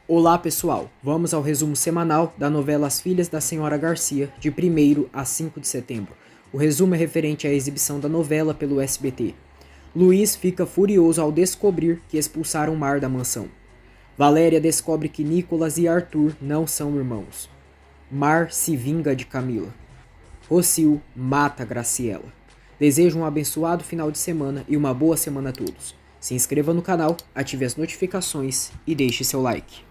Olá pessoal, vamos ao resumo semanal da novela As Filhas da Senhora Garcia, de 1º a 5 de setembro. O resumo é referente à exibição da novela pelo SBT. Luiz fica furioso ao descobrir que expulsaram Mar da mansão. Valéria descobre que Nicolas e Arthur não são irmãos. Mar se vinga de Camila. Rocio mata Graciela. Desejo um abençoado final de semana e uma boa semana a todos. Se inscreva no canal, ative as notificações e deixe seu like.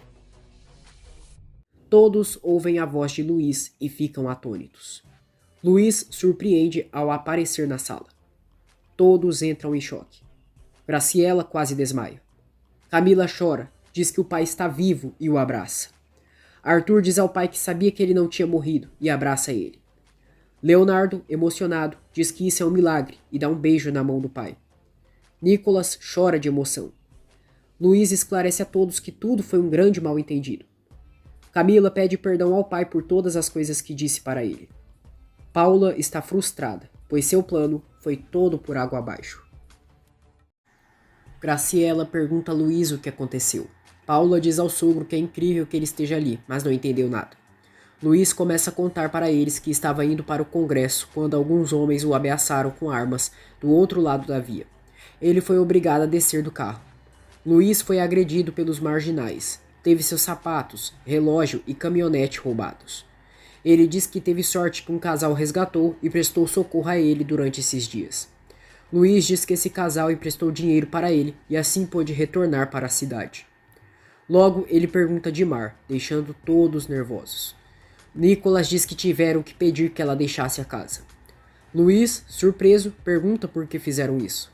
Todos ouvem a voz de Luiz e ficam atônitos. Luiz surpreende ao aparecer na sala. Todos entram em choque. Graciela quase desmaia. Camila chora, diz que o pai está vivo e o abraça. Arthur diz ao pai que sabia que ele não tinha morrido e abraça ele. Leonardo, emocionado, diz que isso é um milagre e dá um beijo na mão do pai. Nicolas chora de emoção. Luiz esclarece a todos que tudo foi um grande mal-entendido. Camila pede perdão ao pai por todas as coisas que disse para ele. Paula está frustrada, pois seu plano foi todo por água abaixo. Graciela pergunta a Luiz o que aconteceu. Paula diz ao sogro que é incrível que ele esteja ali, mas não entendeu nada. Luiz começa a contar para eles que estava indo para o congresso quando alguns homens o ameaçaram com armas do outro lado da via. Ele foi obrigado a descer do carro. Luiz foi agredido pelos marginais. Teve seus sapatos, relógio e caminhonete roubados. Ele diz que teve sorte que um casal resgatou e prestou socorro a ele durante esses dias. Luiz diz que esse casal emprestou dinheiro para ele e assim pôde retornar para a cidade. Logo, ele pergunta de Mar, deixando todos nervosos. Nicolas diz que tiveram que pedir que ela deixasse a casa. Luiz, surpreso, pergunta por que fizeram isso.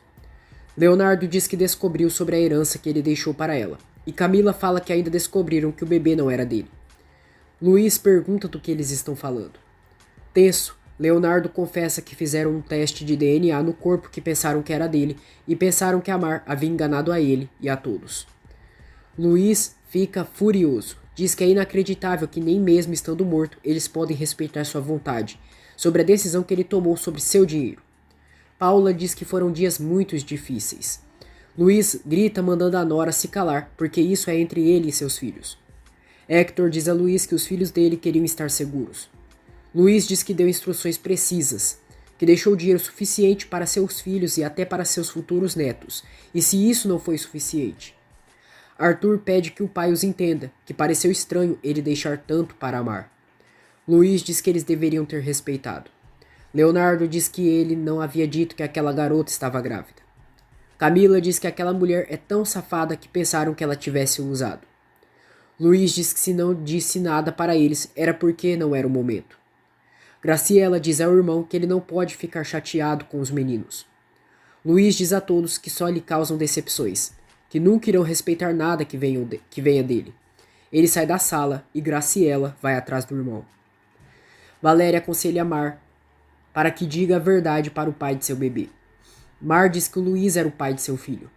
Leonardo diz que descobriu sobre a herança que ele deixou para ela, e Camila fala que ainda descobriram que o bebê não era dele. Luiz pergunta do que eles estão falando. Tenso, Leonardo confessa que fizeram um teste de DNA no corpo que pensaram que era dele e pensaram que a Mar havia enganado a ele e a todos. Luiz fica furioso. Diz que é inacreditável que nem mesmo estando morto eles podem respeitar sua vontade sobre a decisão que ele tomou sobre seu dinheiro. Paula diz que foram dias muito difíceis. Luiz grita mandando a nora se calar, porque isso é entre ele e seus filhos. Hector diz a Luiz que os filhos dele queriam estar seguros. Luiz diz que deu instruções precisas, que deixou dinheiro suficiente para seus filhos e até para seus futuros netos, e se isso não foi suficiente. Arthur pede que o pai os entenda, que pareceu estranho ele deixar tanto para amar. Luiz diz que eles deveriam ter respeitado. Leonardo diz que ele não havia dito que aquela garota estava grávida. Camila diz que aquela mulher é tão safada que pensaram que ela tivesse o usado. Luiz diz que se não disse nada para eles era porque não era o momento. Graciela diz ao irmão que ele não pode ficar chateado com os meninos. Luiz diz a todos que só lhe causam decepções, que nunca irão respeitar nada que venha dele. Ele sai da sala e Graciela vai atrás do irmão. Valéria aconselha Mar para que diga a verdade para o pai de seu bebê. Mar diz que o Luiz era o pai de seu filho.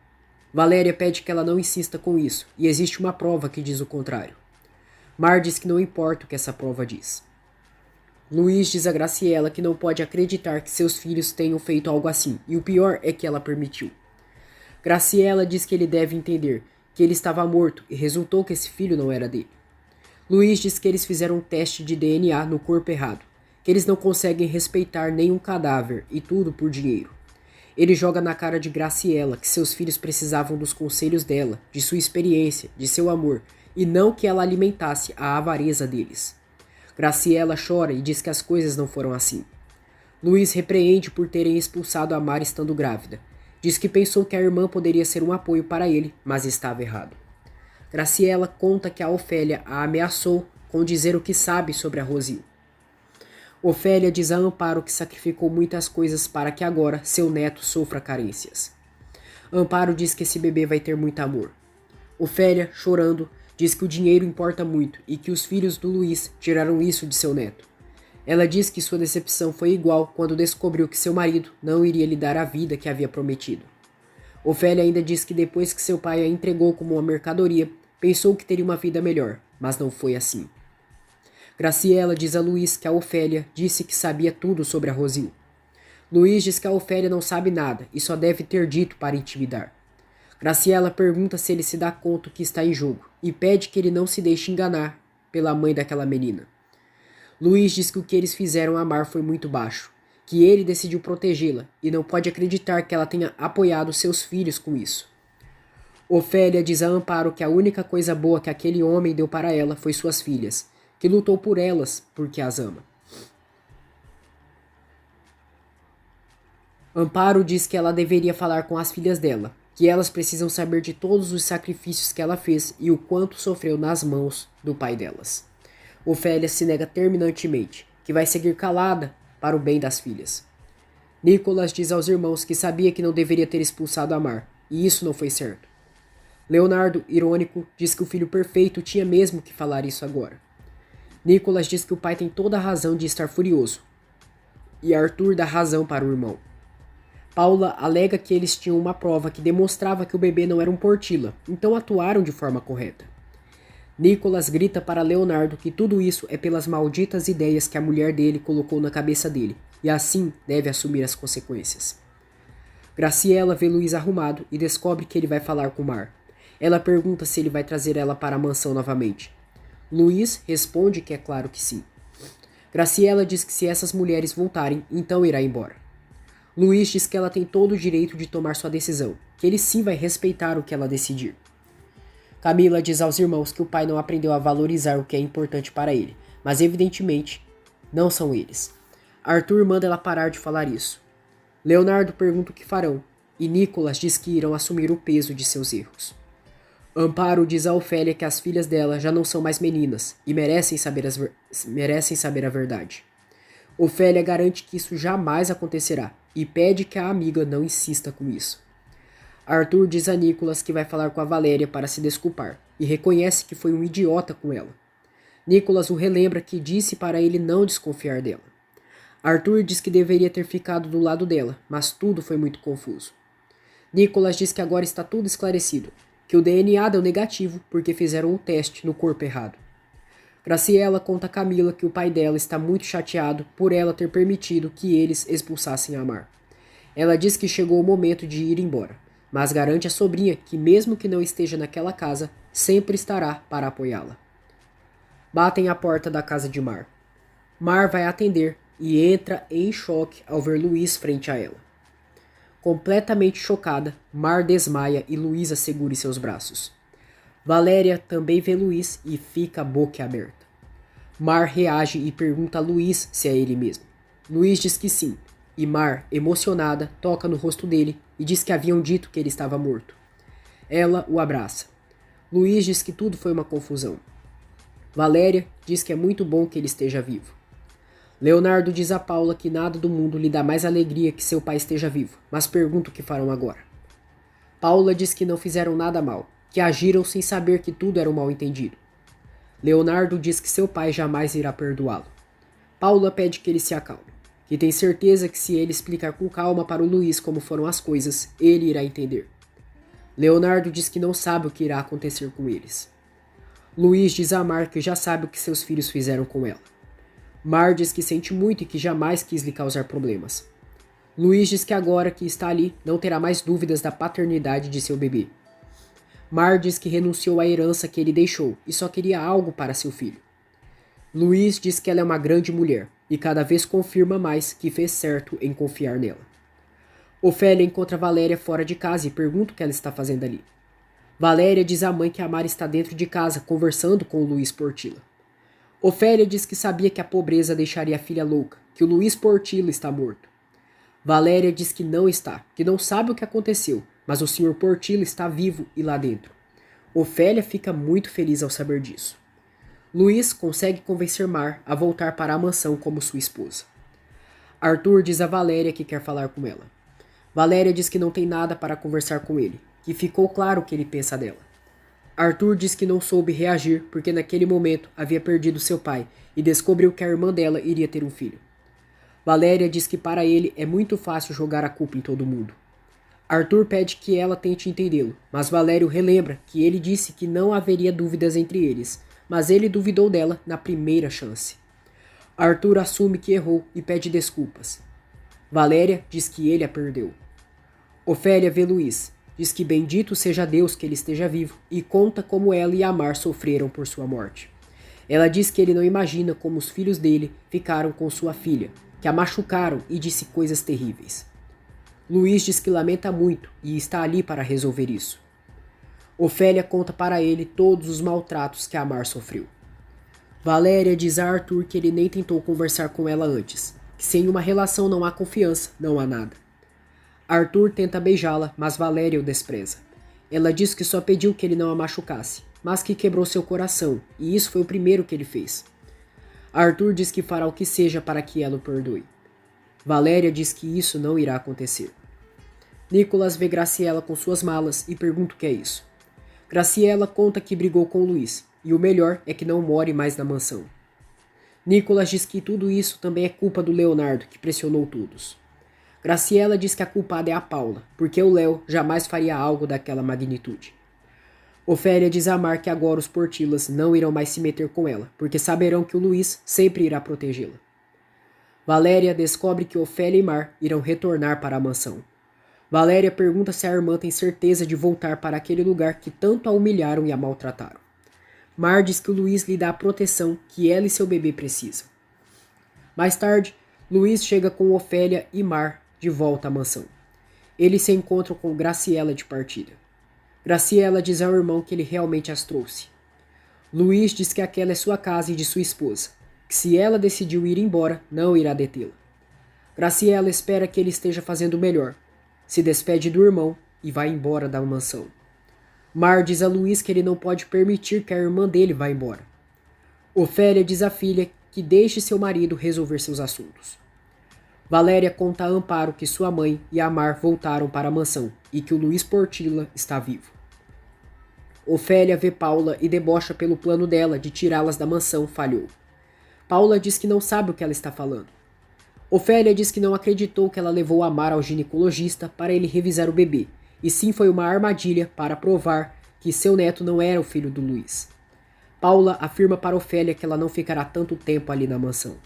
Valéria pede que ela não insista com isso, e existe uma prova que diz o contrário. Mar diz que não importa o que essa prova diz. Luiz diz a Graciela que não pode acreditar que seus filhos tenham feito algo assim, e o pior é que ela permitiu. Graciela diz que ele deve entender que ele estava morto e resultou que esse filho não era dele. Luiz diz que eles fizeram um teste de DNA no corpo errado, que eles não conseguem respeitar nenhum cadáver e tudo por dinheiro. Ele joga na cara de Graciela que seus filhos precisavam dos conselhos dela, de sua experiência, de seu amor, e não que ela alimentasse a avareza deles. Graciela chora e diz que as coisas não foram assim. Luiz repreende por terem expulsado a Mar estando grávida. Diz que pensou que a irmã poderia ser um apoio para ele, mas estava errado. Graciela conta que a Ofélia a ameaçou com dizer o que sabe sobre a Rosil. Ofélia diz a Amparo que sacrificou muitas coisas para que agora seu neto sofra carências. Amparo diz que esse bebê vai ter muito amor. Ofélia, chorando, diz que o dinheiro importa muito e que os filhos do Luiz tiraram isso de seu neto. Ela diz que sua decepção foi igual quando descobriu que seu marido não iria lhe dar a vida que havia prometido. Ofélia ainda diz que depois que seu pai a entregou como uma mercadoria, pensou que teria uma vida melhor, mas não foi assim. Graciela diz a Luiz que a Ofélia disse que sabia tudo sobre a Rosil. Luiz diz que a Ofélia não sabe nada e só deve ter dito para intimidar. Graciela pergunta se ele se dá conta que está em jogo. e pede que ele não se deixe enganar pela mãe daquela menina. Luís diz que o que eles fizeram a Mar foi muito baixo, que ele decidiu protegê-la e não pode acreditar que ela tenha apoiado seus filhos com isso. Ofélia diz a Amparo que a única coisa boa que aquele homem deu para ela foi suas filhas, que lutou por elas porque as ama. Amparo diz que ela deveria falar com as filhas dela, que elas precisam saber de todos os sacrifícios que ela fez e o quanto sofreu nas mãos do pai delas. Ofélia se nega terminantemente, que vai seguir calada para o bem das filhas. Nicolas diz aos irmãos que sabia que não deveria ter expulsado a Mar, e isso não foi certo. Leonardo, irônico, diz que o filho perfeito tinha mesmo que falar isso agora. Nicolas diz que o pai tem toda a razão de estar furioso, e Arthur dá razão para o irmão. Paula alega que eles tinham uma prova que demonstrava que o bebê não era um Portilla, então atuaram de forma correta. Nicolas grita para Leonardo que tudo isso é pelas malditas ideias que a mulher dele colocou na cabeça dele, e assim deve assumir as consequências. Graciela vê Luís arrumado e descobre que ele vai falar com Mar. Ela pergunta se ele vai trazer ela para a mansão novamente. Luís responde que é claro que sim. Graciela diz que se essas mulheres voltarem, então irá embora. Luís diz que ela tem todo o direito de tomar sua decisão, que ele sim vai respeitar o que ela decidir. Camila diz aos irmãos que o pai não aprendeu a valorizar o que é importante para ele, mas evidentemente não são eles. Arthur manda ela parar de falar isso. Leonardo pergunta o que farão, e Nicolas diz que irão assumir o peso de seus erros. Amparo diz a Ofélia que as filhas dela já não são mais meninas e merecem saber a verdade. Ofélia garante que isso jamais acontecerá e pede que a amiga não insista com isso. Arthur diz a Nicolas que vai falar com a Valéria para se desculpar e reconhece que foi um idiota com ela. Nicolas o relembra que disse para ele não desconfiar dela. Arthur diz que deveria ter ficado do lado dela, mas tudo foi muito confuso. Nicolas diz que agora está tudo esclarecido, que o DNA deu negativo porque fizeram um teste no corpo errado. Graciela conta a Camila que o pai dela está muito chateado por ela ter permitido que eles expulsassem a Mar. Ela diz que chegou o momento de ir embora, mas garante à sobrinha que mesmo que não esteja naquela casa, sempre estará para apoiá-la. Batem à porta da casa de Mar. Mar vai atender e entra em choque ao ver Luís frente a ela. Completamente chocada, Mar desmaia e Luísa segura em seus braços. Valéria também vê Luís e fica boquiaberta. Mar reage e pergunta a Luís se é ele mesmo. Luís diz que sim, e Mar, emocionada, toca no rosto dele e diz que haviam dito que ele estava morto. Ela o abraça. Luís diz que tudo foi uma confusão. Valéria diz que é muito bom que ele esteja vivo. Leonardo diz a Paula que nada do mundo lhe dá mais alegria que seu pai esteja vivo, mas pergunta o que farão agora. Paula diz que não fizeram nada mal, que agiram sem saber que tudo era um mal-entendido. Leonardo diz que seu pai jamais irá perdoá-lo. Paula pede que ele se acalme, que tem certeza que se ele explicar com calma para o Luís como foram as coisas, ele irá entender. Leonardo diz que não sabe o que irá acontecer com eles. Luís diz a Mar que já sabe o que seus filhos fizeram com ela. Mar diz que sente muito e que jamais quis lhe causar problemas. Luís diz que agora que está ali, não terá mais dúvidas da paternidade de seu bebê. Mar diz que renunciou à herança que ele deixou e só queria algo para seu filho. Luís diz que ela é uma grande mulher e cada vez confirma mais que fez certo em confiar nela. Ofélia encontra Valéria fora de casa e pergunta o que ela está fazendo ali. Valéria diz à mãe que a Mar está dentro de casa conversando com o Luís Portilla. Ofélia diz que sabia que a pobreza deixaria a filha louca, que o Luís Portilla está morto. Valéria diz que não está, que não sabe o que aconteceu, mas o Sr. Portilla está vivo e lá dentro. Ofélia fica muito feliz ao saber disso. Luís consegue convencer Mar a voltar para a mansão como sua esposa. Arthur diz a Valéria que quer falar com ela. Valéria diz que não tem nada para conversar com ele, que ficou claro o que ele pensa dela. Arthur diz que não soube reagir porque naquele momento havia perdido seu pai e descobriu que a irmã dela iria ter um filho. Valéria diz que para ele é muito fácil jogar a culpa em todo mundo. Arthur pede que ela tente entendê-lo, mas Valério relembra que ele disse que não haveria dúvidas entre eles, mas ele duvidou dela na primeira chance. Arthur assume que errou e pede desculpas. Valéria diz que ele a perdeu. Ofélia vê Luís diz que bendito seja Deus que ele esteja vivo e conta como ela e Amar sofreram por sua morte. Ela diz que ele não imagina como os filhos dele ficaram com sua filha, que a machucaram e disse coisas terríveis. Luís diz que lamenta muito e está ali para resolver isso. Ofélia conta para ele todos os maltratos que Amar sofreu. Valéria diz a Arthur que ele nem tentou conversar com ela antes, que sem uma relação não há confiança, não há nada. Arthur tenta beijá-la, mas Valéria o despreza. Ela diz que só pediu que ele não a machucasse, mas que quebrou seu coração, e isso foi o primeiro que ele fez. Arthur diz que fará o que seja para que ela o perdoe. Valéria diz que isso não irá acontecer. Nicholas vê Graciela com suas malas e pergunta o que é isso. Graciela conta que brigou com Luís, e o melhor é que não more mais na mansão. Nicholas diz que tudo isso também é culpa do Leonardo, que pressionou todos. Graciela diz que a culpada é a Paula, porque o Léo jamais faria algo daquela magnitude. Ofélia diz a Mar que agora os Portillas não irão mais se meter com ela, porque saberão que o Luís sempre irá protegê-la. Valéria descobre que Ofélia e Mar irão retornar para a mansão. Valéria pergunta se a irmã tem certeza de voltar para aquele lugar que tanto a humilharam e a maltrataram. Mar diz que o Luís lhe dá a proteção que ela e seu bebê precisam. Mais tarde, Luís chega com Ofélia e Mar de volta à mansão. Eles se encontram com Graciela de partida. Graciela diz ao irmão que ele realmente as trouxe. Luís diz que aquela é sua casa e de sua esposa, que se ela decidiu ir embora, não irá detê-la. Graciela espera que ele esteja fazendo o melhor, se despede do irmão e vai embora da mansão. Mar diz a Luís que ele não pode permitir que a irmã dele vá embora. Ofélia diz à filha que deixe seu marido resolver seus assuntos. Valéria conta a Amparo que sua mãe e Amar voltaram para a mansão e que o Luís Portilla está vivo. Ofélia vê Paula e debocha pelo plano dela de tirá-las da mansão falhou. Paula diz que não sabe o que ela está falando. Ofélia diz que não acreditou que ela levou Amar ao ginecologista para ele revisar o bebê, e sim foi uma armadilha para provar que seu neto não era o filho do Luís. Paula afirma para Ofélia que ela não ficará tanto tempo ali na mansão.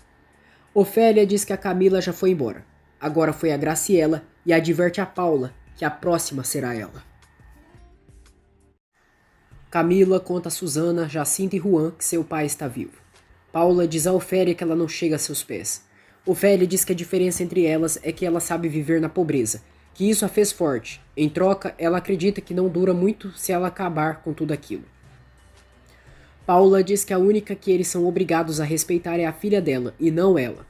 Ofélia diz que a Camila já foi embora. Agora foi a Graciela e adverte a Paula que a próxima será ela. Camila conta a Susana, Jacinta e Juan que seu pai está vivo. Paula diz a Ofélia que ela não chega a seus pés. Ofélia diz que a diferença entre elas é que ela sabe viver na pobreza, que isso a fez forte. Em troca, ela acredita que não dura muito se ela acabar com tudo aquilo. Paula diz que a única que eles são obrigados a respeitar é a filha dela, e não ela.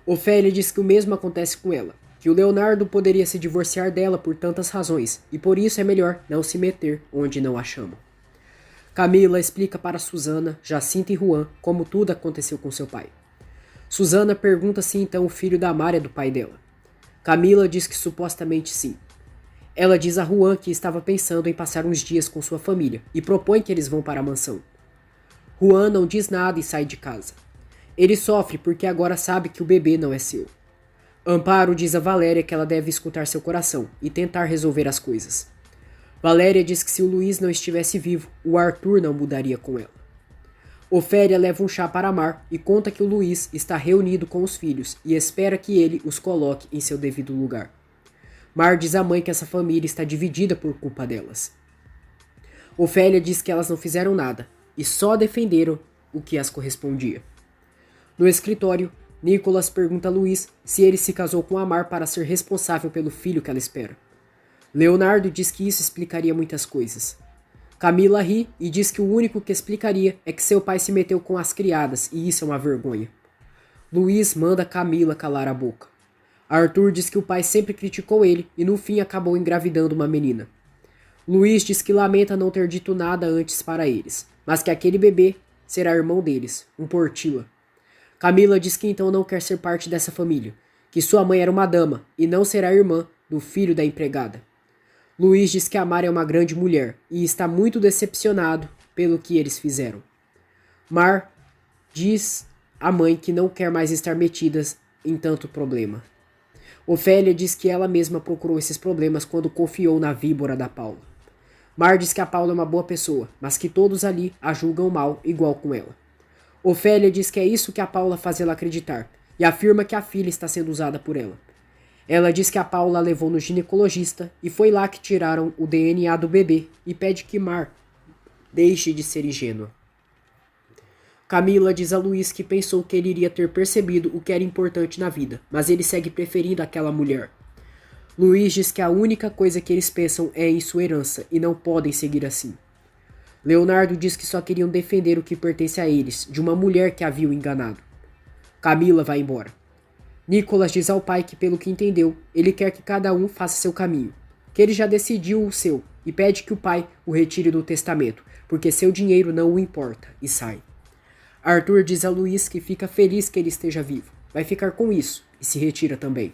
Ofélia diz que o mesmo acontece com ela, que o Leonardo poderia se divorciar dela por tantas razões, e por isso é melhor não se meter onde não a chamam. Camila explica para Susana, Jacinta e Juan como tudo aconteceu com seu pai. Susana pergunta se então o filho da Amar é do pai dela. Camila diz que supostamente sim. Ela diz a Juan que estava pensando em passar uns dias com sua família e propõe que eles vão para a mansão. Juan não diz nada e sai de casa. Ele sofre porque agora sabe que o bebê não é seu. Amparo diz a Valéria que ela deve escutar seu coração e tentar resolver as coisas. Valéria diz que se o Luís não estivesse vivo, o Arthur não mudaria com ela. Ofélia leva um chá para Mar e conta que o Luís está reunido com os filhos e espera que ele os coloque em seu devido lugar. Mar diz à mãe que essa família está dividida por culpa delas. Ofélia diz que elas não fizeram nada e só defenderam o que as correspondia. No escritório, Nicholas pergunta a Luís se ele se casou com Amar para ser responsável pelo filho que ela espera. Leonardo diz que isso explicaria muitas coisas. Camila ri e diz que o único que explicaria é que seu pai se meteu com as criadas e isso é uma vergonha. Luís manda Camila calar a boca. Arthur diz que o pai sempre criticou ele e no fim acabou engravidando uma menina. Luís diz que lamenta não ter dito nada antes para eles, mas que aquele bebê será irmão deles, um Portilla. Camila diz que então não quer ser parte dessa família, que sua mãe era uma dama e não será irmã do filho da empregada. Luís diz que Amar é uma grande mulher e está muito decepcionado pelo que eles fizeram. Mar diz à mãe que não quer mais estar metidas em tanto problema. Ofélia diz que ela mesma procurou esses problemas quando confiou na víbora da Paula. Mar diz que a Paula é uma boa pessoa, mas que todos ali a julgam mal igual com ela. Ofélia diz que é isso que a Paula faz ela acreditar e afirma que a filha está sendo usada por ela. Ela diz que a Paula a levou no ginecologista e foi lá que tiraram o DNA do bebê e pede que Mar deixe de ser ingênua. Camila diz a Luiz que pensou que ele iria ter percebido o que era importante na vida, mas ele segue preferindo aquela mulher. Luiz diz que a única coisa que eles pensam é em sua herança e não podem seguir assim. Leonardo diz que só queriam defender o que pertence a eles, de uma mulher que havia o enganado. Camila vai embora. Nicholas diz ao pai que, pelo que entendeu, ele quer que cada um faça seu caminho, que ele já decidiu o seu e pede que o pai o retire do testamento, porque seu dinheiro não o importa, e sai. Arthur diz a Luiz que fica feliz que ele esteja vivo, vai ficar com isso e se retira também.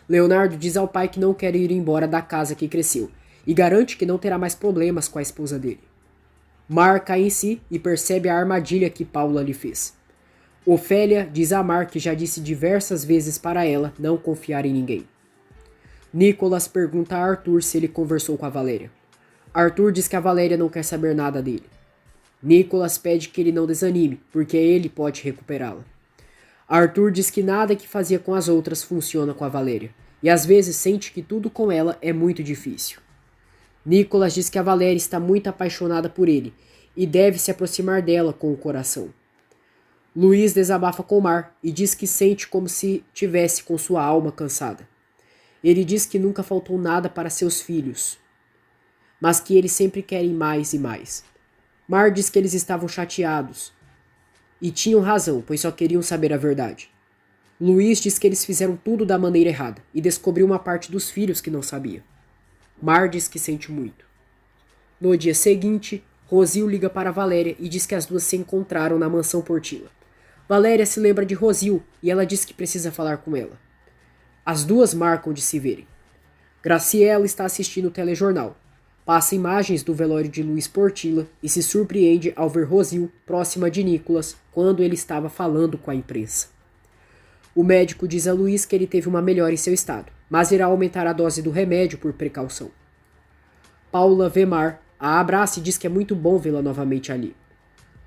Leonardo diz ao pai que não quer ir embora da casa que cresceu e garante que não terá mais problemas com a esposa dele. Mar cai em si e percebe a armadilha que Paula lhe fez. Ofélia diz a Mar que já disse diversas vezes para ela não confiar em ninguém. Nicholas pergunta a Arthur se ele conversou com a Valéria. Arthur diz que a Valéria não quer saber nada dele. Nicholas pede que ele não desanime, porque ele pode recuperá-la. Arthur diz que nada que fazia com as outras funciona com a Valéria, e às vezes sente que tudo com ela é muito difícil. Nicholas diz que a Valéria está muito apaixonada por ele, e deve se aproximar dela com o coração. Luiz desabafa com Mar e diz que sente como se tivesse com sua alma cansada. Ele diz que nunca faltou nada para seus filhos, mas que eles sempre querem mais e mais. Mar diz que eles estavam chateados e tinham razão, pois só queriam saber a verdade. Luiz diz que eles fizeram tudo da maneira errada e descobriu uma parte dos filhos que não sabia. Mar diz que sente muito. No dia seguinte, Rosil liga para Valéria e diz que as duas se encontraram na mansão Portilla. Valéria se lembra de Rosil e ela diz que precisa falar com ela. As duas marcam de se verem. Graciela está assistindo o telejornal. Passa imagens do velório de Luiz Portilla e se surpreende ao ver Rosil próxima de Nicholas quando ele estava falando com a imprensa. O médico diz a Luiz que ele teve uma melhora em seu estado, mas irá aumentar a dose do remédio por precaução. Paula vê Mar, a abraça e diz que é muito bom vê-la novamente ali.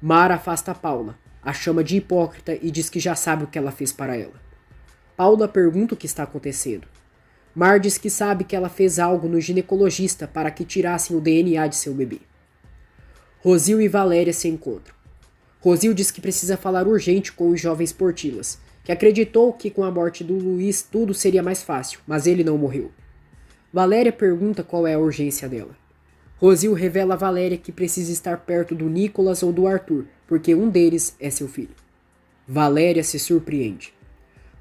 Mar afasta Paula, a chama de hipócrita e diz que já sabe o que ela fez para ela. Paula pergunta o que está acontecendo. Mar diz que sabe que ela fez algo no ginecologista para que tirassem o DNA de seu bebê. Rosil e Valéria se encontram. Rosil diz que precisa falar urgente com os jovens Portillas, que acreditou que com a morte do Luiz tudo seria mais fácil, mas ele não morreu. Valéria pergunta qual é a urgência dela. Rosil revela a Valéria que precisa estar perto do Nicholas ou do Arthur, porque um deles é seu filho. Valéria se surpreende.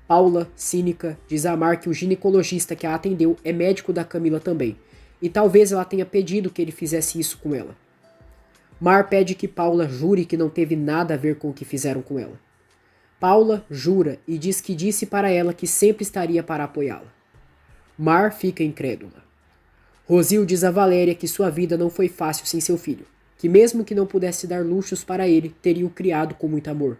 Paula, cínica, diz a Mar que o ginecologista que a atendeu é médico da Camila também, e talvez ela tenha pedido que ele fizesse isso com ela. Mar pede que Paula jure que não teve nada a ver com o que fizeram com ela. Paula jura e diz que disse para ela que sempre estaria para apoiá-la. Mar fica incrédula. Rosil diz a Valéria que sua vida não foi fácil sem seu filho, que mesmo que não pudesse dar luxos para ele, teria o criado com muito amor.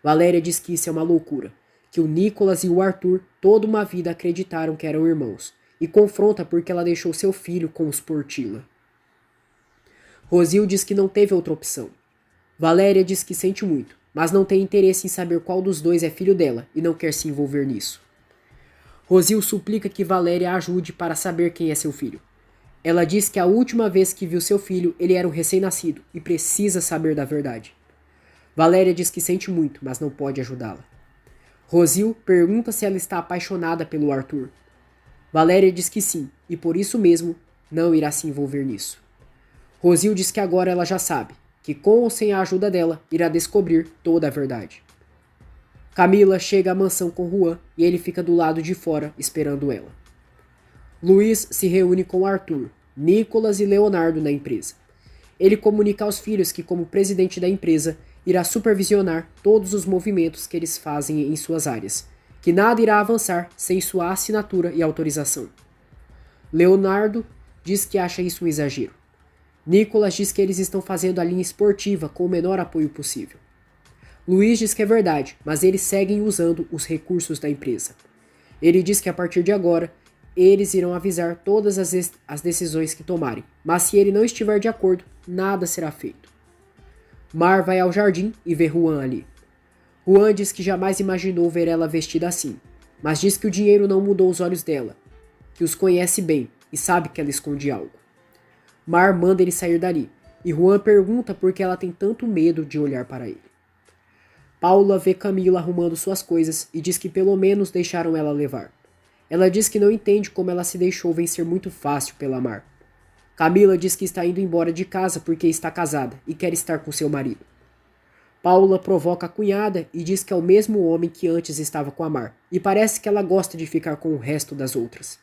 Valéria diz que isso é uma loucura, que o Nicholas e o Arthur toda uma vida acreditaram que eram irmãos, e confronta porque ela deixou seu filho com os Portilla. Rosil diz que não teve outra opção. Valéria diz que sente muito, mas não tem interesse em saber qual dos dois é filho dela e não quer se envolver nisso. Rosil suplica que Valéria a ajude para saber quem é seu filho. Ela diz que a última vez que viu seu filho ele era um recém-nascido e precisa saber da verdade. Valéria diz que sente muito, mas não pode ajudá-la. Rosil pergunta se ela está apaixonada pelo Arthur. Valéria diz que sim, e por isso mesmo não irá se envolver nisso. Rosil diz que agora ela já sabe, que com ou sem a ajuda dela, irá descobrir toda a verdade. Camila chega à mansão com Juan e ele fica do lado de fora esperando ela. Luiz se reúne com Arthur, Nicholas e Leonardo na empresa. Ele comunica aos filhos que, como presidente da empresa, irá supervisionar todos os movimentos que eles fazem em suas áreas, que nada irá avançar sem sua assinatura e autorização. Leonardo diz que acha isso um exagero. Nicholas diz que eles estão fazendo a linha esportiva com o menor apoio possível. Luiz diz que é verdade, mas eles seguem usando os recursos da empresa. Ele diz que a partir de agora, eles irão avisar todas as decisões que tomarem, mas se ele não estiver de acordo, nada será feito. Mar vai ao jardim e vê Juan ali. Juan diz que jamais imaginou ver ela vestida assim. mas diz que o dinheiro não mudou os olhos dela, que os conhece bem e sabe que ela esconde algo. Mar manda ele sair dali, e Juan pergunta por que ela tem tanto medo de olhar para ele. Paula vê Camila arrumando suas coisas e diz que pelo menos deixaram ela levar. Ela diz que não entende como ela se deixou vencer muito fácil pela Mar. Camila diz que está indo embora de casa porque está casada e quer estar com seu marido. Paula provoca a cunhada e diz que é o mesmo homem que antes estava com a Mar, e parece que ela gosta de ficar com o resto das outras.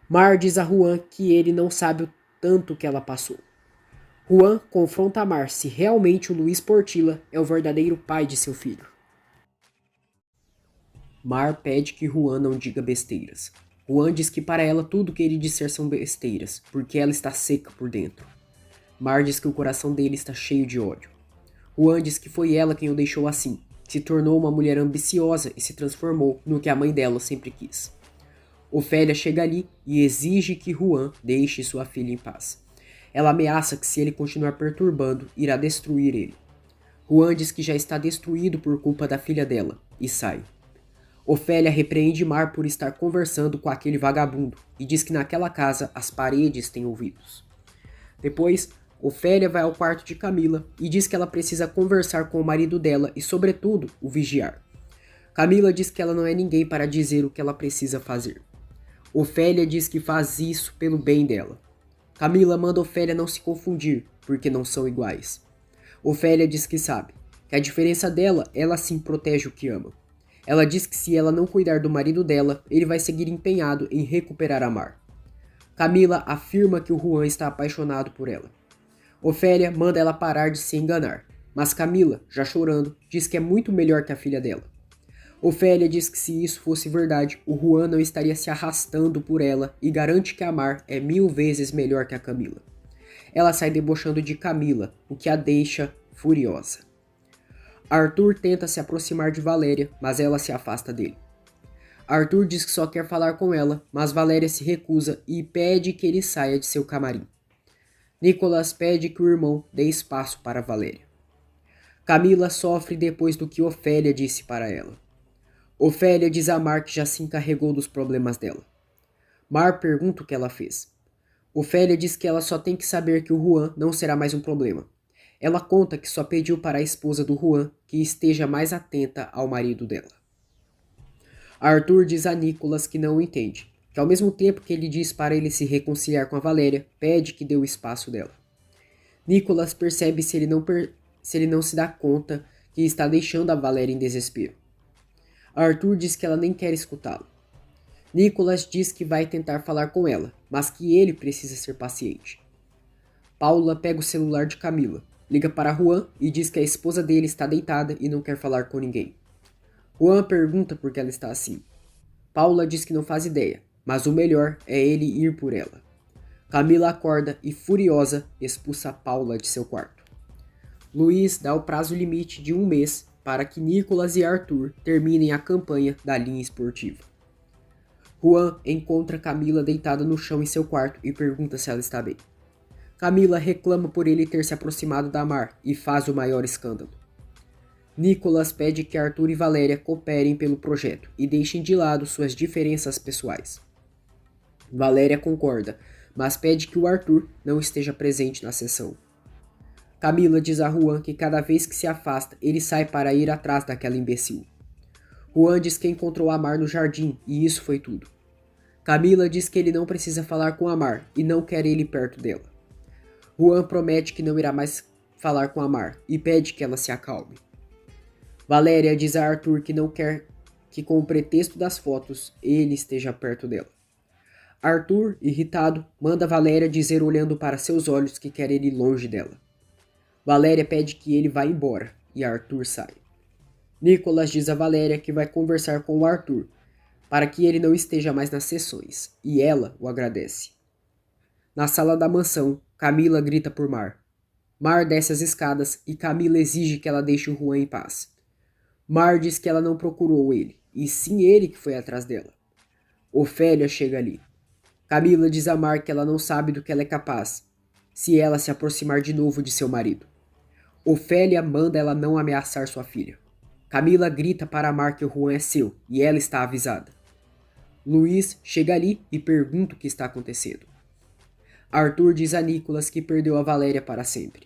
Mar diz a Juan que ele não sabe o tanto que ela passou. Juan confronta a Mar se realmente o Luiz Portilla é o verdadeiro pai de seu filho. Mar pede que Juan não diga besteiras. Juan diz que para ela tudo que ele disser são besteiras, porque ela está seca por dentro. Mar diz que o coração dele está cheio de ódio. Juan diz que foi ela quem o deixou assim, se tornou uma mulher ambiciosa e se transformou no que a mãe dela sempre quis. Ofélia chega ali e exige que Juan deixe sua filha em paz. Ela ameaça que se ele continuar perturbando, irá destruir ele. Juan diz que já está destruído por culpa da filha dela e sai. Ofélia repreende Mar por estar conversando com aquele vagabundo e diz que naquela casa as paredes têm ouvidos. Depois, Ofélia vai ao quarto de Camila e diz que ela precisa conversar com o marido dela e, sobretudo, o vigiar. Camila diz que ela não é ninguém para dizer o que ela precisa fazer. Ofélia diz que faz isso pelo bem dela. Camila manda Ofélia não se confundir, porque não são iguais. Ofélia diz que sabe, que a diferença dela, ela sim protege o que ama. Ela diz que se ela não cuidar do marido dela, ele vai seguir empenhado em recuperar a Mar. Camila afirma que o Juan está apaixonado por ela. Ofélia manda ela parar de se enganar, mas Camila, já chorando, diz que é muito melhor que a filha dela. Ofélia diz que se isso fosse verdade, o Juan não estaria se arrastando por ela e garante que a Mar é 1000 vezes melhor que a Camila. Ela sai debochando de Camila, o que a deixa furiosa. Arthur tenta se aproximar de Valéria, mas ela se afasta dele. Arthur diz que só quer falar com ela, mas Valéria se recusa e pede que ele saia de seu camarim. Nicholas pede que o irmão dê espaço para Valéria. Camila sofre depois do que Ofélia disse para ela. Ofélia diz a Mar que já se encarregou dos problemas dela. Mar pergunta o que ela fez. Ofélia diz que ela só tem que saber que o Juan não será mais um problema. Ela conta que só pediu para a esposa do Juan que esteja mais atenta ao marido dela. Arthur diz a Nicholas que não o entende, que ao mesmo tempo que ele diz para ele se reconciliar com a Valéria, pede que dê o espaço dela. Nicholas percebe se ele não se dá conta que está deixando a Valéria em desespero. Arthur diz que ela nem quer escutá-lo. Nicholas diz que vai tentar falar com ela, mas que ele precisa ser paciente. Paula pega o celular de Camila, liga para Juan e diz que a esposa dele está deitada e não quer falar com ninguém. Juan pergunta por que ela está assim. Paula diz que não faz ideia, mas o melhor é ele ir por ela. Camila acorda e, furiosa, expulsa Paula de seu quarto. Luiz dá o prazo limite de 1 mês para que Nicholas e Arthur terminem a campanha da linha esportiva. Juan encontra Camila deitada no chão em seu quarto e pergunta se ela está bem. Camila reclama por ele ter se aproximado da Mar e faz o maior escândalo. Nicholas pede que Arthur e Valéria cooperem pelo projeto e deixem de lado suas diferenças pessoais. Valéria concorda, mas pede que o Arthur não esteja presente na sessão. Camila diz a Juan que cada vez que se afasta, ele sai para ir atrás daquela imbecil. Juan diz que encontrou a Mar no jardim e isso foi tudo. Camila diz que ele não precisa falar com a Mar e não quer ele perto dela. Juan promete que não irá mais falar com a Mar e pede que ela se acalme. Valéria diz a Arthur que não quer que, com o pretexto das fotos, ele esteja perto dela. Arthur, irritado, manda Valéria dizer olhando para seus olhos que quer ir longe dela. Valéria pede que ele vá embora e Arthur sai. Nicholas diz a Valéria que vai conversar com o Arthur para que ele não esteja mais nas sessões e ela o agradece. Na sala da mansão, Camila grita por Mar. Mar desce as escadas e Camila exige que ela deixe o Juan em paz. Mar diz que ela não procurou ele, e sim ele que foi atrás dela. Ofélia chega ali. Camila diz a Mar que ela não sabe do que ela é capaz, se ela se aproximar de novo de seu marido. Ofélia manda ela não ameaçar sua filha. Camila grita para Mar que o Juan é seu e ela está avisada. Luiz chega ali e pergunta o que está acontecendo. Arthur diz a Nicholas que perdeu a Valéria para sempre.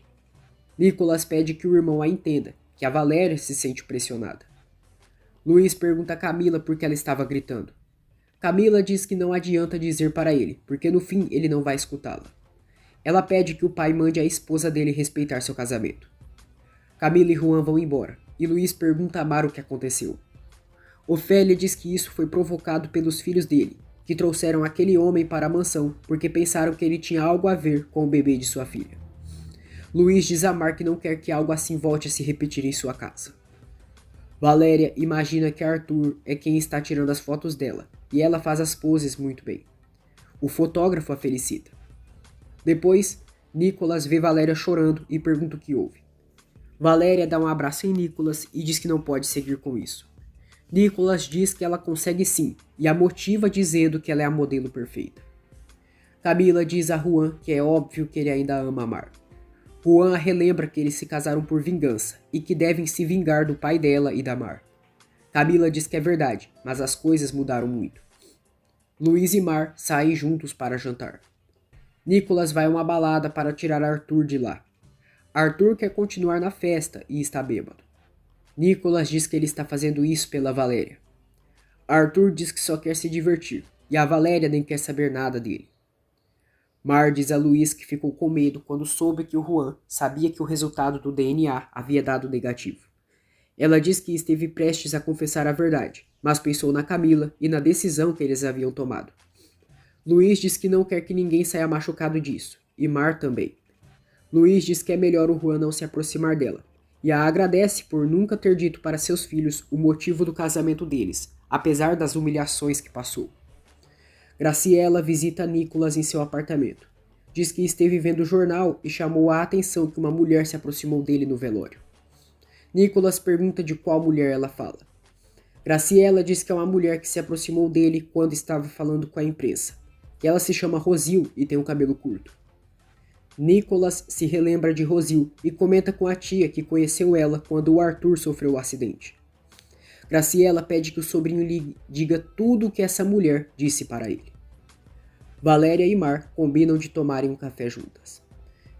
Nicholas pede que o irmão a entenda, que a Valéria se sente pressionada. Luiz pergunta a Camila por que ela estava gritando. Camila diz que não adianta dizer para ele, porque no fim ele não vai escutá-la. Ela pede que o pai mande a esposa dele respeitar seu casamento. Camila e Juan vão embora, e Luiz pergunta a Mar o que aconteceu. Ofélia diz que isso foi provocado pelos filhos dele, que trouxeram aquele homem para a mansão porque pensaram que ele tinha algo a ver com o bebê de sua filha. Luiz diz a Mar que não quer que algo assim volte a se repetir em sua casa. Valéria imagina que Arthur é quem está tirando as fotos dela, e ela faz as poses muito bem. O fotógrafo a felicita. Depois, Nicholas vê Valéria chorando e pergunta o que houve. Valéria dá um abraço em Nicholas e diz que não pode seguir com isso. Nicholas diz que ela consegue sim, e a motiva dizendo que ela é a modelo perfeita. Camila diz a Juan que é óbvio que ele ainda ama Mar. Juan relembra que eles se casaram por vingança e que devem se vingar do pai dela e da Mar. Camila diz que é verdade, mas as coisas mudaram muito. Luiz e Mar saem juntos para jantar. Nicholas vai a uma balada para tirar Arthur de lá. Arthur quer continuar na festa e está bêbado. Nicholas diz que ele está fazendo isso pela Valéria. Arthur diz que só quer se divertir, e a Valéria nem quer saber nada dele. Mar diz a Luiz que ficou com medo quando soube que o Juan sabia que o resultado do DNA havia dado negativo. Ela diz que esteve prestes a confessar a verdade, mas pensou na Camila e na decisão que eles haviam tomado. Luiz diz que não quer que ninguém saia machucado disso, e Mar também. Luiz diz que é melhor o Juan não se aproximar dela, e a agradece por nunca ter dito para seus filhos o motivo do casamento deles, apesar das humilhações que passou. Graciela visita Nicholas em seu apartamento. Diz que esteve vendo o jornal e chamou a atenção que uma mulher se aproximou dele no velório. Nicholas pergunta de qual mulher ela fala. Graciela diz que é uma mulher que se aproximou dele quando estava falando com a imprensa, que ela se chama Rosil e tem um cabelo curto. Nicholas se relembra de Rosil e comenta com a tia que conheceu ela quando o Arthur sofreu o acidente. Graciela pede que o sobrinho lhe diga tudo o que essa mulher disse para ele. Valéria e Mar combinam de tomarem um café juntas.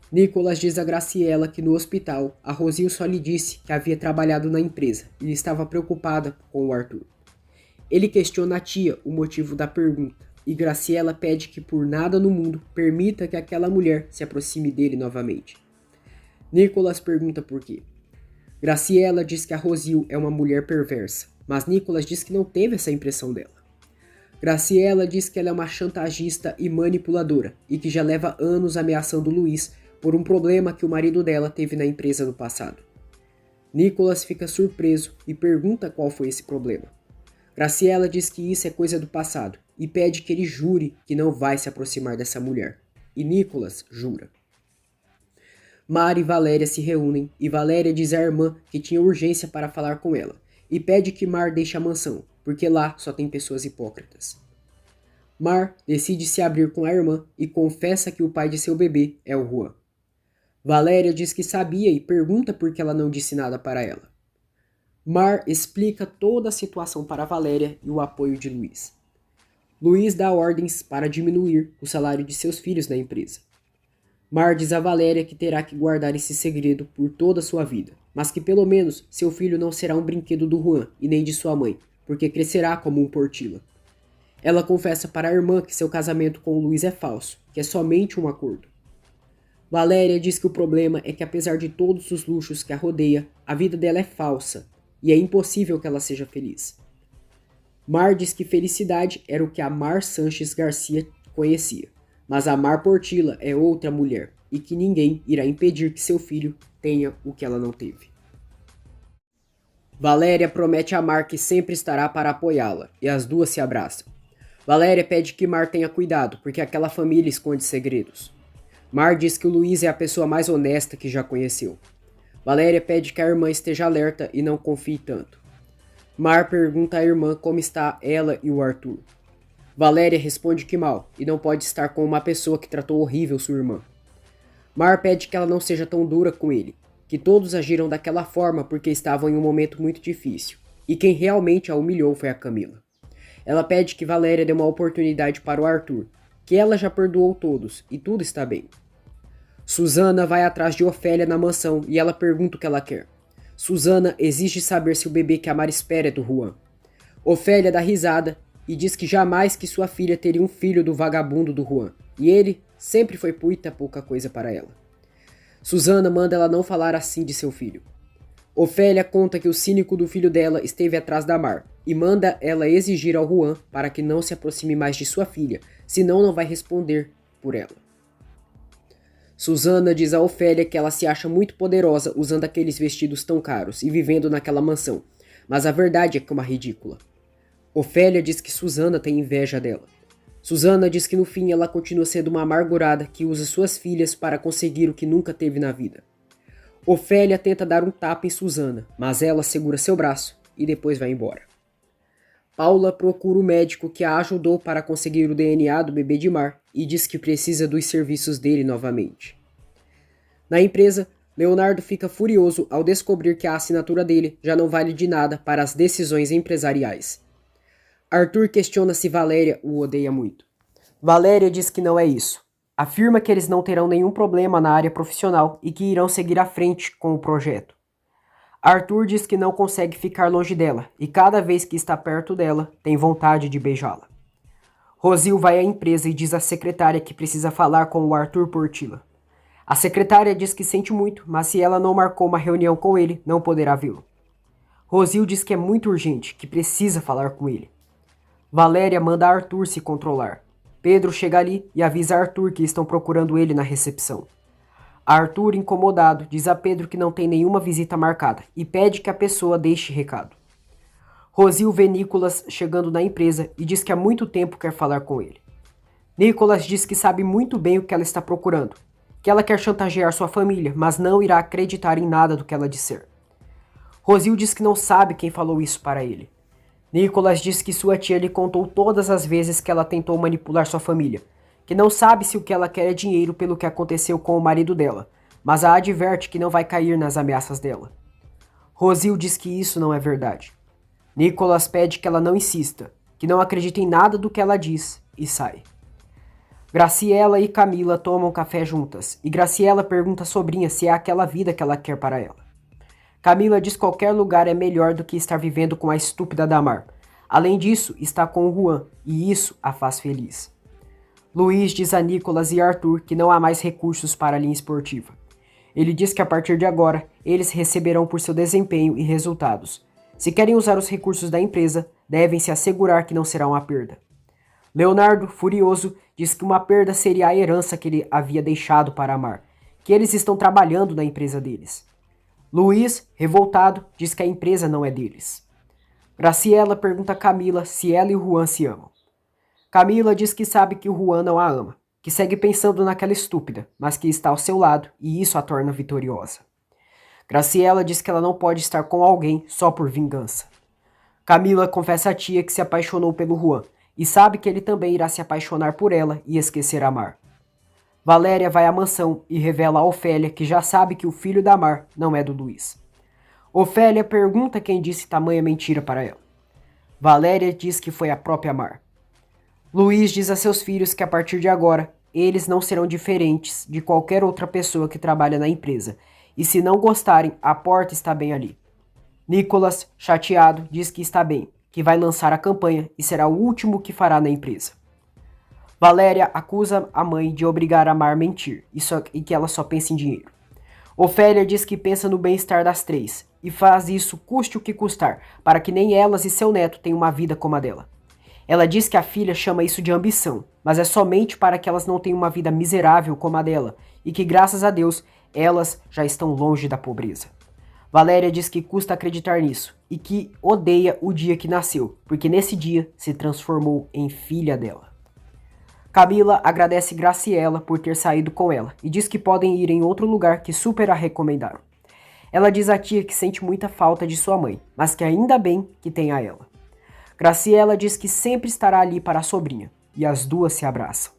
Nicholas diz a Graciela que no hospital a Rosil só lhe disse que havia trabalhado na empresa e estava preocupada com o Arthur. Ele questiona a tia o motivo da pergunta e Graciela pede que por nada no mundo permita que aquela mulher se aproxime dele novamente. Nicholas pergunta por quê. Graciela diz que a Rosil é uma mulher perversa, mas Nicholas diz que não teve essa impressão dela. Graciela diz que ela é uma chantagista e manipuladora e que já leva anos ameaçando Luiz por um problema que o marido dela teve na empresa no passado. Nicholas fica surpreso e pergunta qual foi esse problema. Graciela diz que isso é coisa do passado e pede que ele jure que não vai se aproximar dessa mulher. E Nicholas jura. Mar e Valéria se reúnem e Valéria diz à irmã que tinha urgência para falar com ela e pede que Mar deixe a mansão, porque lá só tem pessoas hipócritas. Mar decide se abrir com a irmã e confessa que o pai de seu bebê é o Juan. Valéria diz que sabia e pergunta por que ela não disse nada para ela. Mar explica toda a situação para Valéria e o apoio de Luiz. Luiz dá ordens para diminuir o salário de seus filhos na empresa. Mar diz a Valéria que terá que guardar esse segredo por toda a sua vida, mas que pelo menos seu filho não será um brinquedo do Juan e nem de sua mãe, porque crescerá como um Portilla. Ela confessa para a irmã que seu casamento com o Luiz é falso, que é somente um acordo. Valéria diz que o problema é que apesar de todos os luxos que a rodeia, a vida dela é falsa e é impossível que ela seja feliz. Mar diz que felicidade era o que a Mar Sanches Garcia conhecia, mas a Mar Portilla é outra mulher e que ninguém irá impedir que seu filho tenha o que ela não teve. Valéria promete a Mar que sempre estará para apoiá-la e as duas se abraçam. Valéria pede que Mar tenha cuidado porque aquela família esconde segredos. Mar diz que o Luiz é a pessoa mais honesta que já conheceu. Valéria pede que a irmã esteja alerta e não confie tanto. Mar pergunta à irmã como está ela e o Arthur. Valéria responde que mal e não pode estar com uma pessoa que tratou horrível sua irmã. Mar pede que ela não seja tão dura com ele que todos agiram daquela forma porque estavam em um momento muito difícil, e quem realmente a humilhou foi a Camila. Ela pede que Valéria dê uma oportunidade para o Arthur, que ela já perdoou todos e tudo está bem. Susana vai atrás de Ofélia na mansão e ela pergunta o que ela quer. Susana exige saber se o bebê que a Mar espera é do Juan. Ofélia dá risada e diz que jamais que sua filha teria um filho do vagabundo do Juan, e ele sempre foi muita pouca coisa para ela. Susana manda ela não falar assim de seu filho. Ofélia conta que o cínico do filho dela esteve atrás da Mar e manda ela exigir ao Juan para que não se aproxime mais de sua filha, senão não vai responder por ela. Susana diz a Ofélia que ela se acha muito poderosa usando aqueles vestidos tão caros e vivendo naquela mansão, mas a verdade é que é uma ridícula. Ofélia diz que Susana tem inveja dela. Susana diz que no fim ela continua sendo uma amargurada que usa suas filhas para conseguir o que nunca teve na vida. Ofélia tenta dar um tapa em Susana, mas ela segura seu braço e depois vai embora. Paula procura o médico que a ajudou para conseguir o DNA do bebê de Mar e diz que precisa dos serviços dele novamente. Na empresa, Leonardo fica furioso ao descobrir que a assinatura dele já não vale de nada para as decisões empresariais. Arthur questiona se Valéria o odeia muito. Valéria diz que não é isso. Afirma que eles não terão nenhum problema na área profissional e que irão seguir à frente com o projeto. Arthur diz que não consegue ficar longe dela e cada vez que está perto dela tem vontade de beijá-la. Rosil vai à empresa e diz à secretária que precisa falar com o Arthur Portilla. A secretária diz que sente muito, mas se ela não marcou uma reunião com ele, não poderá vê-lo. Rosil diz que é muito urgente, que precisa falar com ele. Valéria manda Arthur se controlar. Pedro chega ali e avisa Arthur que estão procurando ele na recepção. Arthur, incomodado, diz a Pedro que não tem nenhuma visita marcada e pede que a pessoa deixe recado. Rosil vê Nicolas chegando na empresa e diz que há muito tempo quer falar com ele. Nicolas diz que sabe muito bem o que ela está procurando, que ela quer chantagear sua família, mas não irá acreditar em nada do que ela disser. Rosil diz que não sabe quem falou isso para ele. Nicolas diz que sua tia lhe contou todas as vezes que ela tentou manipular sua família, que não sabe se o que ela quer é dinheiro pelo que aconteceu com o marido dela, mas a adverte que não vai cair nas ameaças dela. Rosil diz que isso não é verdade. Nicolas pede que ela não insista, que não acredite em nada do que ela diz, e sai. Graciela e Camila tomam café juntas, e Graciela pergunta à sobrinha se é aquela vida que ela quer para ela. Camila diz que qualquer lugar é melhor do que estar vivendo com a estúpida Damar. Além disso, está com o Juan, e isso a faz feliz. Luiz diz a Nicolas e Arthur que não há mais recursos para a linha esportiva. Ele diz que a partir de agora, eles receberão por seu desempenho e resultados. Se querem usar os recursos da empresa, devem se assegurar que não será uma perda. Leonardo, furioso, diz que uma perda seria a herança que ele havia deixado para Amar, que eles estão trabalhando na empresa deles. Luiz, revoltado, diz que a empresa não é deles. Graciela pergunta a Camila se ela e o Juan se amam. Camila diz que sabe que o Juan não a ama, que segue pensando naquela estúpida, mas que está ao seu lado e isso a torna vitoriosa. Graciela diz que ela não pode estar com alguém só por vingança. Camila confessa à tia que se apaixonou pelo Juan e sabe que ele também irá se apaixonar por ela e esquecer a Mar. Valéria vai à mansão e revela a Ofélia que já sabe que o filho da Mar não é do Luiz. Ofélia pergunta quem disse tamanha mentira para ela. Valéria diz que foi a própria Mar. Luiz diz a seus filhos que a partir de agora, eles não serão diferentes de qualquer outra pessoa que trabalha na empresa, e se não gostarem, a porta está bem ali. Nicolas, chateado, diz que está bem, que vai lançar a campanha e será o último que fará na empresa. Valéria acusa a mãe de obrigar a Mar a mentir e que ela só pensa em dinheiro. Ofélia diz que pensa no bem-estar das três e faz isso custe o que custar, para que nem elas e seu neto tenham uma vida como a dela. Ela diz que a filha chama isso de ambição, mas é somente para que elas não tenham uma vida miserável como a dela, e que, graças a Deus, elas já estão longe da pobreza. Valéria diz que custa acreditar nisso, e que odeia o dia que nasceu, porque nesse dia se transformou em filha dela. Camila agradece Graciela por ter saído com ela, e diz que podem ir em outro lugar que super a recomendaram. Ela diz à tia que sente muita falta de sua mãe, mas que ainda bem que tem a ela. Graciela diz que sempre estará ali para a sobrinha, e as duas se abraçam.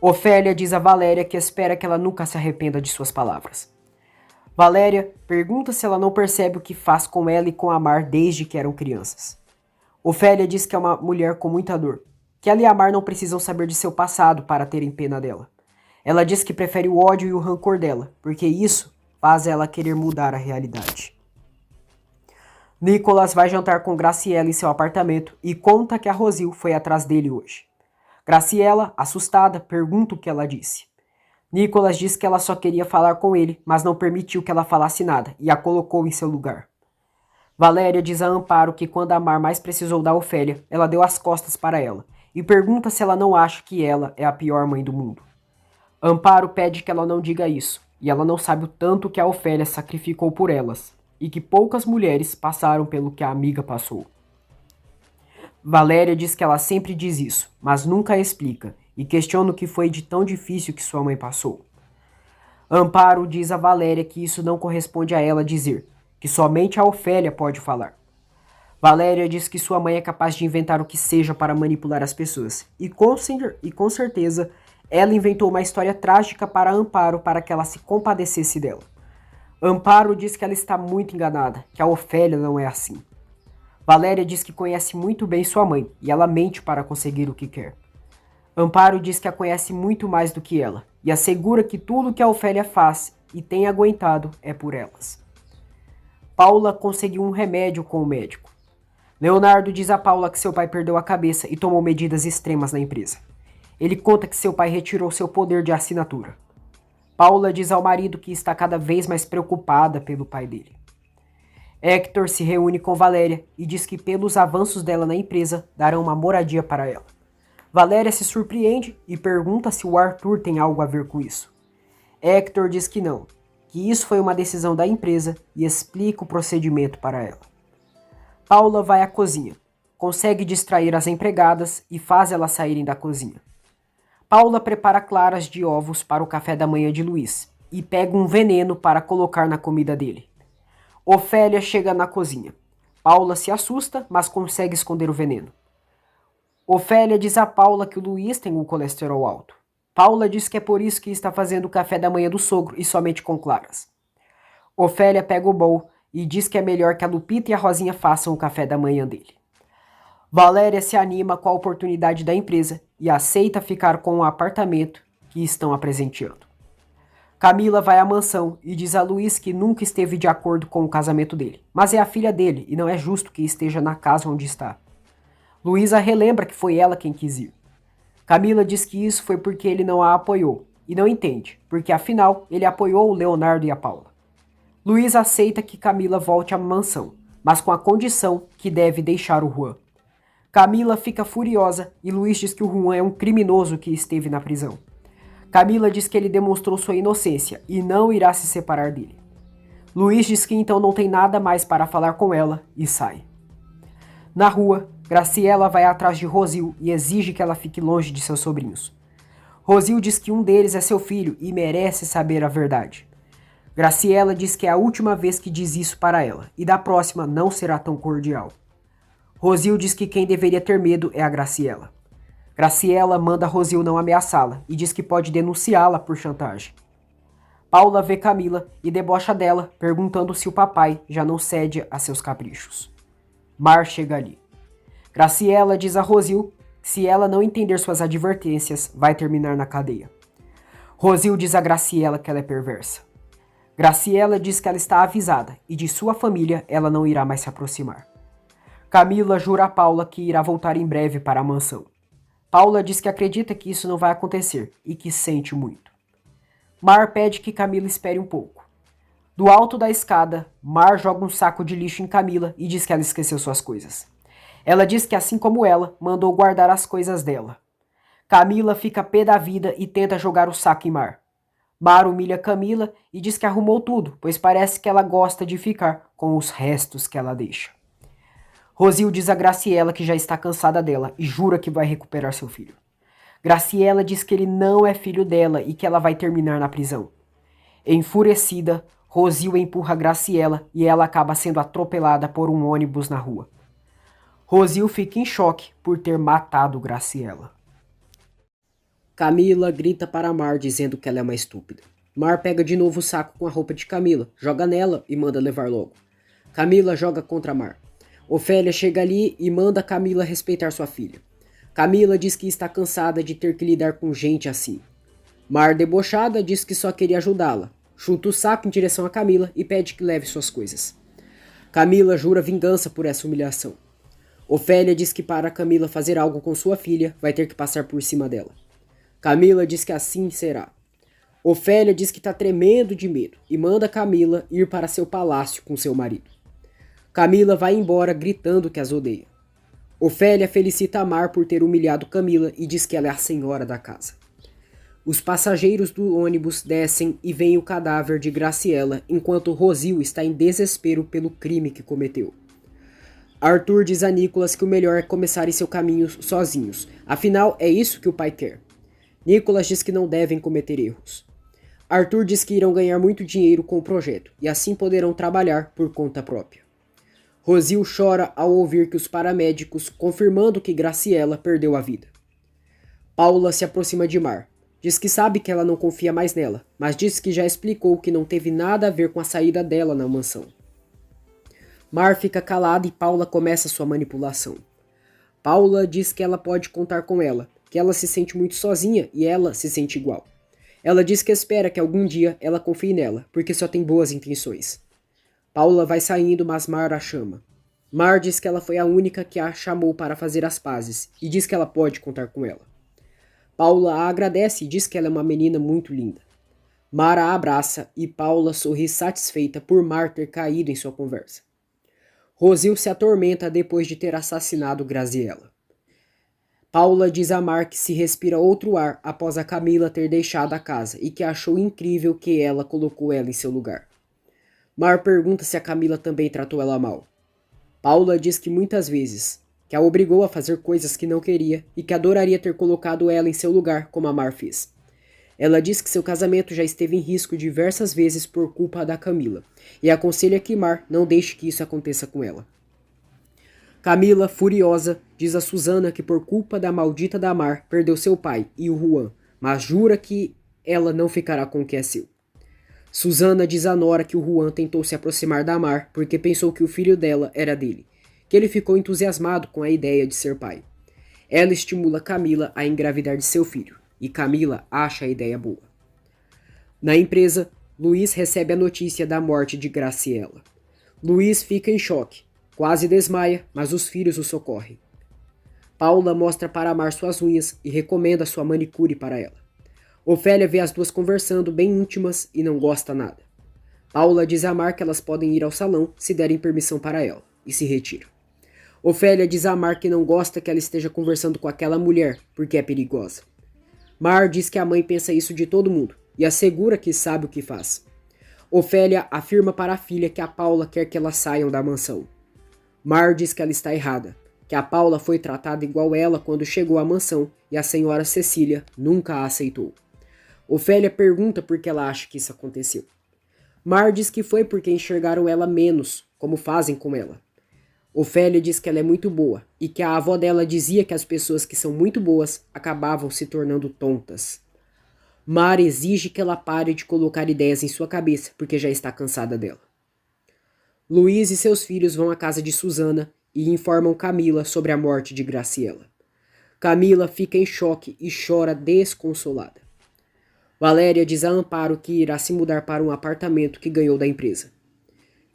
Ofélia diz a Valéria que espera que ela nunca se arrependa de suas palavras. Valéria pergunta se ela não percebe o que faz com ela e com Amar desde que eram crianças. Ofélia diz que é uma mulher com muita dor, que ela e Amar não precisam saber de seu passado para terem pena dela. Ela diz que prefere o ódio e o rancor dela, porque isso faz ela querer mudar a realidade. Nicholas vai jantar com Graciela em seu apartamento e conta que a Rosil foi atrás dele hoje. Graciela, assustada, pergunta o que ela disse. Nicholas diz que ela só queria falar com ele, mas não permitiu que ela falasse nada e a colocou em seu lugar. Valéria diz a Amparo que quando Amar mais precisou da Ofélia, ela deu as costas para ela e pergunta se ela não acha que ela é a pior mãe do mundo. Amparo pede que ela não diga isso, e ela não sabe o tanto que a Ofélia sacrificou por elas, e que poucas mulheres passaram pelo que a amiga passou. Valéria diz que ela sempre diz isso, mas nunca explica, e questiona o que foi de tão difícil que sua mãe passou. Amparo diz a Valéria que isso não corresponde a ela dizer, que somente a Ofélia pode falar. Valéria diz que sua mãe é capaz de inventar o que seja para manipular as pessoas, e com certeza ela inventou uma história trágica para Amparo para que ela se compadecesse dela. Amparo diz que ela está muito enganada, que a Ofélia não é assim. Valéria diz que conhece muito bem sua mãe e ela mente para conseguir o que quer. Amparo diz que a conhece muito mais do que ela e assegura que tudo que a Ofélia faz e tem aguentado é por elas. Paula conseguiu um remédio com o médico. Leonardo diz a Paula que seu pai perdeu a cabeça e tomou medidas extremas na empresa. Ele conta que seu pai retirou seu poder de assinatura. Paula diz ao marido que está cada vez mais preocupada pelo pai dele. Hector se reúne com Valéria e diz que pelos avanços dela na empresa darão uma moradia para ela. Valéria se surpreende e pergunta se o Arthur tem algo a ver com isso. Hector diz que não, que isso foi uma decisão da empresa e explica o procedimento para ela. Paula vai à cozinha, consegue distrair as empregadas e faz elas saírem da cozinha. Paula prepara claras de ovos para o café da manhã de Luiz e pega um veneno para colocar na comida dele. Ofélia chega na cozinha. Paula se assusta, mas consegue esconder o veneno. Ofélia diz a Paula que o Luiz tem o colesterol alto. Paula diz que é por isso que está fazendo o café da manhã do sogro e somente com claras. Ofélia pega o bowl e diz que é melhor que a Lupita e a Rosinha façam o café da manhã dele. Valéria se anima com a oportunidade da empresa e aceita ficar com o apartamento que estão a presenteando. Camila vai à mansão e diz a Luiz que nunca esteve de acordo com o casamento dele, mas é a filha dele e não é justo que esteja na casa onde está. Luísa relembra que foi ela quem quis ir. Camila diz que isso foi porque ele não a apoiou e não entende, porque afinal ele apoiou o Leonardo e a Paula. Luísa aceita que Camila volte à mansão, mas com a condição que deve deixar o Juan. Camila fica furiosa e Luiz diz que o Juan é um criminoso que esteve na prisão. Camila diz que ele demonstrou sua inocência e não irá se separar dele. Luiz diz que então não tem nada mais para falar com ela e sai. Na rua, Graciela vai atrás de Rosil e exige que ela fique longe de seus sobrinhos. Rosil diz que um deles é seu filho e merece saber a verdade. Graciela diz que é a última vez que diz isso para ela e da próxima não será tão cordial. Rosil diz que quem deveria ter medo é a Graciela. Graciela manda Rosil não ameaçá-la e diz que pode denunciá-la por chantagem. Paula vê Camila e debocha dela, perguntando se o papai já não cede a seus caprichos. Mar chega ali. Graciela diz a Rosil que se ela não entender suas advertências, vai terminar na cadeia. Rosil diz a Graciela que ela é perversa. Graciela diz que ela está avisada e de sua família ela não irá mais se aproximar. Camila jura a Paula que irá voltar em breve para a mansão. Paula diz que acredita que isso não vai acontecer e que sente muito. Mar pede que Camila espere um pouco. Do alto da escada, Mar joga um saco de lixo em Camila e diz que ela esqueceu suas coisas. Ela diz que, assim como ela, mandou guardar as coisas dela. Camila fica pé da vida e tenta jogar o saco em Mar. Mar humilha Camila e diz que arrumou tudo, pois parece que ela gosta de ficar com os restos que ela deixa. Rosil diz a Graciela que já está cansada dela e jura que vai recuperar seu filho. Graciela diz que ele não é filho dela e que ela vai terminar na prisão. Enfurecida, Rosil empurra Graciela e ela acaba sendo atropelada por um ônibus na rua. Rosil fica em choque por ter matado Graciela. Camila grita para Mar dizendo que ela é uma estúpida. Mar pega de novo o saco com a roupa de Camila, joga nela e manda levar logo. Camila joga contra Mar. Ofélia chega ali e manda Camila respeitar sua filha. Camila diz que está cansada de ter que lidar com gente assim. Mar, debochada, diz que só queria ajudá-la. Chuta o saco em direção a Camila e pede que leve suas coisas. Camila jura vingança por essa humilhação. Ofélia diz que para Camila fazer algo com sua filha, vai ter que passar por cima dela. Camila diz que assim será. Ofélia diz que está tremendo de medo e manda Camila ir para seu palácio com seu marido. Camila vai embora gritando que as odeia. Ofélia felicita Mar por ter humilhado Camila e diz que ela é a senhora da casa. Os passageiros do ônibus descem e veem o cadáver de Graciela enquanto Rosil está em desespero pelo crime que cometeu. Arthur diz a Nicholas que o melhor é começarem seu caminho sozinhos, afinal é isso que o pai quer. Nicholas diz que não devem cometer erros. Arthur diz que irão ganhar muito dinheiro com o projeto e assim poderão trabalhar por conta própria. Rosil chora ao ouvir que os paramédicos confirmando que Graciela perdeu a vida. Paula se aproxima de Mar. Diz que sabe que ela não confia mais nela, mas diz que já explicou que não teve nada a ver com a saída dela na mansão. Mar fica calada e Paula começa sua manipulação. Paula diz que ela pode contar com ela, que ela se sente muito sozinha e ela se sente igual. Ela diz que espera que algum dia ela confie nela, porque só tem boas intenções. Paula vai saindo, mas Mar a chama. Mar diz que ela foi a única que a chamou para fazer as pazes e diz que ela pode contar com ela. Paula a agradece e diz que ela é uma menina muito linda. Mar a abraça e Paula sorri satisfeita por Mar ter caído em sua conversa. Rosil se atormenta depois de ter assassinado Graziella. Paula diz a Mar que se respira outro ar após a Camila ter deixado a casa e que achou incrível que ela colocou ela em seu lugar. Mar pergunta se a Camila também tratou ela mal. Paula diz que muitas vezes, que a obrigou a fazer coisas que não queria e que adoraria ter colocado ela em seu lugar como a Mar fez. Ela diz que seu casamento já esteve em risco diversas vezes por culpa da Camila e aconselha que Mar não deixe que isso aconteça com ela. Camila, furiosa, diz a Susana que por culpa da maldita da Mar perdeu seu pai e o Juan, mas jura que ela não ficará com o que é seu. Susana diz a Nora que o Juan tentou se aproximar da Mar porque pensou que o filho dela era dele, que ele ficou entusiasmado com a ideia de ser pai. Ela estimula Camila a engravidar de seu filho, e Camila acha a ideia boa. Na empresa, Luiz recebe a notícia da morte de Graciela. Luiz fica em choque, quase desmaia, mas os filhos o socorrem. Paula mostra para Mar suas unhas e recomenda sua manicure para ela. Ofélia vê as duas conversando bem íntimas e não gosta nada. Paula diz a Mar que elas podem ir ao salão se derem permissão para ela, e se retira. Ofélia diz a Mar que não gosta que ela esteja conversando com aquela mulher, porque é perigosa. Mar diz que a mãe pensa isso de todo mundo, e assegura que sabe o que faz. Ofélia afirma para a filha que a Paula quer que elas saiam da mansão. Mar diz que ela está errada, que a Paula foi tratada igual ela quando chegou à mansão e a senhora Cecília nunca a aceitou. Ofélia pergunta por que ela acha que isso aconteceu. Mar diz que foi porque enxergaram ela menos, como fazem com ela. Ofélia diz que ela é muito boa e que a avó dela dizia que as pessoas que são muito boas acabavam se tornando tontas. Mar exige que ela pare de colocar ideias em sua cabeça porque já está cansada dela. Luiz e seus filhos vão à casa de Susana e informam Camila sobre a morte de Graciela. Camila fica em choque e chora desconsolada. Valéria diz a Amparo que irá se mudar para um apartamento que ganhou da empresa.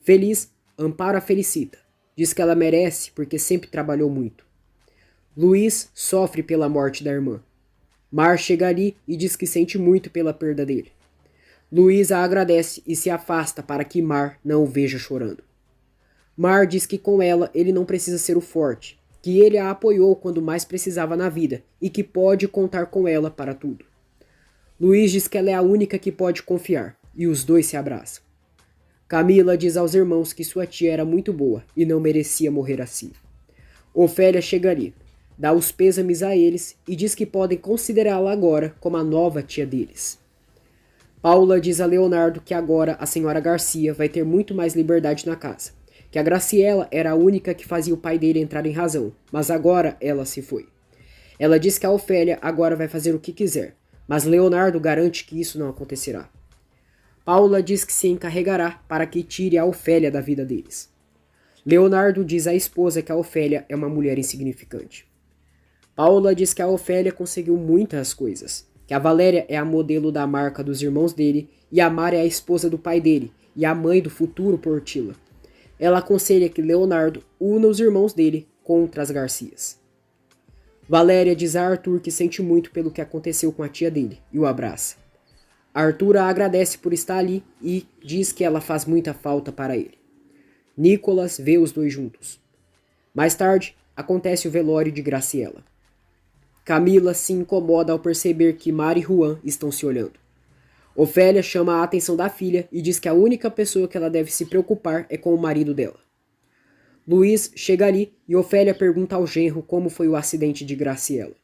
Feliz, Amparo a felicita. Diz que ela merece porque sempre trabalhou muito. Luiz sofre pela morte da irmã. Mar chega ali e diz que sente muito pela perda dele. Luiz a agradece e se afasta para que Mar não o veja chorando. Mar diz que com ela ele não precisa ser o forte, que ele a apoiou quando mais precisava na vida e que pode contar com ela para tudo. Luiz diz que ela é a única que pode confiar, e os dois se abraçam. Camila diz aos irmãos que sua tia era muito boa e não merecia morrer assim. Ofélia chega ali, dá os pêsames a eles e diz que podem considerá-la agora como a nova tia deles. Paula diz a Leonardo que agora a senhora Garcia vai ter muito mais liberdade na casa, que a Graciela era a única que fazia o pai dele entrar em razão, mas agora ela se foi. Ela diz que a Ofélia agora vai fazer o que quiser, mas Leonardo garante que isso não acontecerá. Paula diz que se encarregará para que tire a Ofélia da vida deles. Leonardo diz à esposa que a Ofélia é uma mulher insignificante. Paula diz que a Ofélia conseguiu muitas coisas, que a Valéria é a modelo da marca dos irmãos dele e a Mara é a esposa do pai dele e a mãe do futuro Portila. Ela aconselha que Leonardo una os irmãos dele contra as Garcias. Valéria diz a Arthur que sente muito pelo que aconteceu com a tia dele e o abraça. Arthur a agradece por estar ali e diz que ela faz muita falta para ele. Nicolas vê os dois juntos. Mais tarde, acontece o velório de Graciela. Camila se incomoda ao perceber que Mara e Juan estão se olhando. Ofélia chama a atenção da filha e diz que a única pessoa que ela deve se preocupar é com o marido dela. Luiz chega ali e Ofélia pergunta ao genro como foi o acidente de Graciela.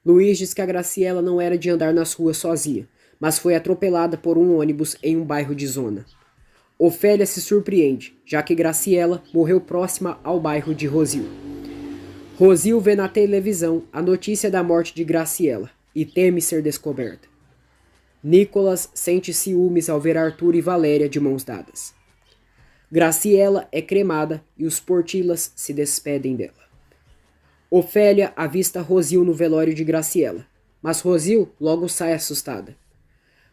Luiz diz que a Graciela não era de andar nas ruas sozinha, mas foi atropelada por um ônibus em um bairro de zona. Ofélia se surpreende, já que Graciela morreu próxima ao bairro de Rosil. Rosil vê na televisão a notícia da morte de Graciela e teme ser descoberta. Nicolas sente ciúmes ao ver Arthur e Valéria de mãos dadas. Graciela é cremada e os Portilas se despedem dela. Ofélia avista Rosil no velório de Graciela, mas Rosil logo sai assustada.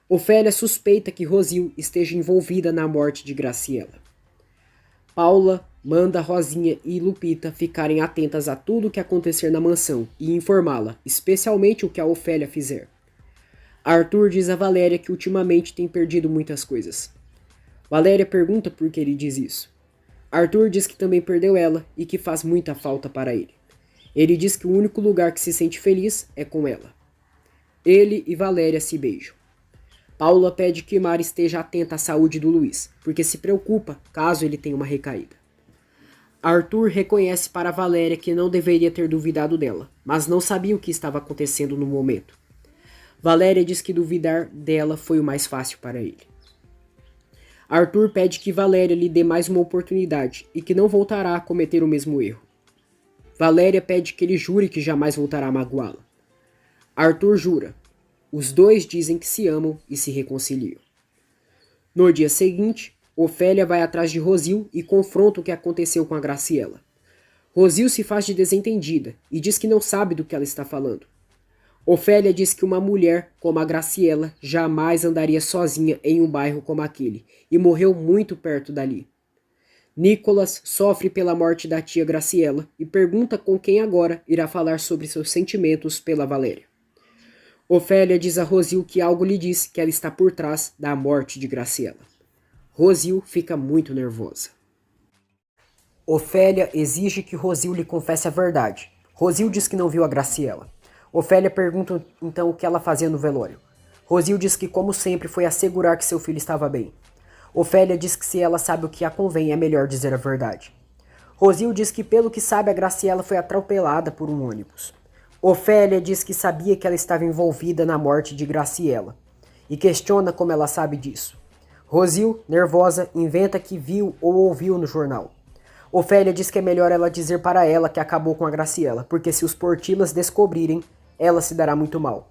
Ofélia suspeita que Rosil esteja envolvida na morte de Graciela. Paula manda Rosinha e Lupita ficarem atentas a tudo o que acontecer na mansão e informá-la, especialmente o que a Ofélia fizer. Arthur diz a Valéria que ultimamente tem perdido muitas coisas. Valéria pergunta por que ele diz isso. Arthur diz que também perdeu ela e que faz muita falta para ele. Ele diz que o único lugar que se sente feliz é com ela. Ele e Valéria se beijam. Paula pede que Mara esteja atenta à saúde do Luiz, porque se preocupa caso ele tenha uma recaída. Arthur reconhece para Valéria que não deveria ter duvidado dela, mas não sabia o que estava acontecendo no momento. Valéria diz que duvidar dela foi o mais fácil para ele. Arthur pede que Valéria lhe dê mais uma oportunidade e que não voltará a cometer o mesmo erro. Valéria pede que ele jure que jamais voltará a magoá-la. Arthur jura. Os dois dizem que se amam e se reconciliam. No dia seguinte, Ofélia vai atrás de Rosil e confronta o que aconteceu com a Graciela. Rosil se faz de desentendida e diz que não sabe do que ela está falando. Ofélia diz que uma mulher como a Graciela jamais andaria sozinha em um bairro como aquele e morreu muito perto dali. Nicolas sofre pela morte da tia Graciela e pergunta com quem agora irá falar sobre seus sentimentos pela Valéria. Ofélia diz a Rosil que algo lhe diz que ela está por trás da morte de Graciela. Rosil fica muito nervosa. Ofélia exige que Rosil lhe confesse a verdade. Rosil diz que não viu a Graciela. Ofélia pergunta então o que ela fazia no velório. Rosil diz que, como sempre, foi assegurar que seu filho estava bem. Ofélia diz que se ela sabe o que a convém, é melhor dizer a verdade. Rosil diz que, pelo que sabe, a Graciela foi atropelada por um ônibus. Ofélia diz que sabia que ela estava envolvida na morte de Graciela e questiona como ela sabe disso. Rosil, nervosa, inventa que viu ou ouviu no jornal. Ofélia diz que é melhor ela dizer para ela que acabou com a Graciela, porque se os Portilas descobrirem, ela se dará muito mal.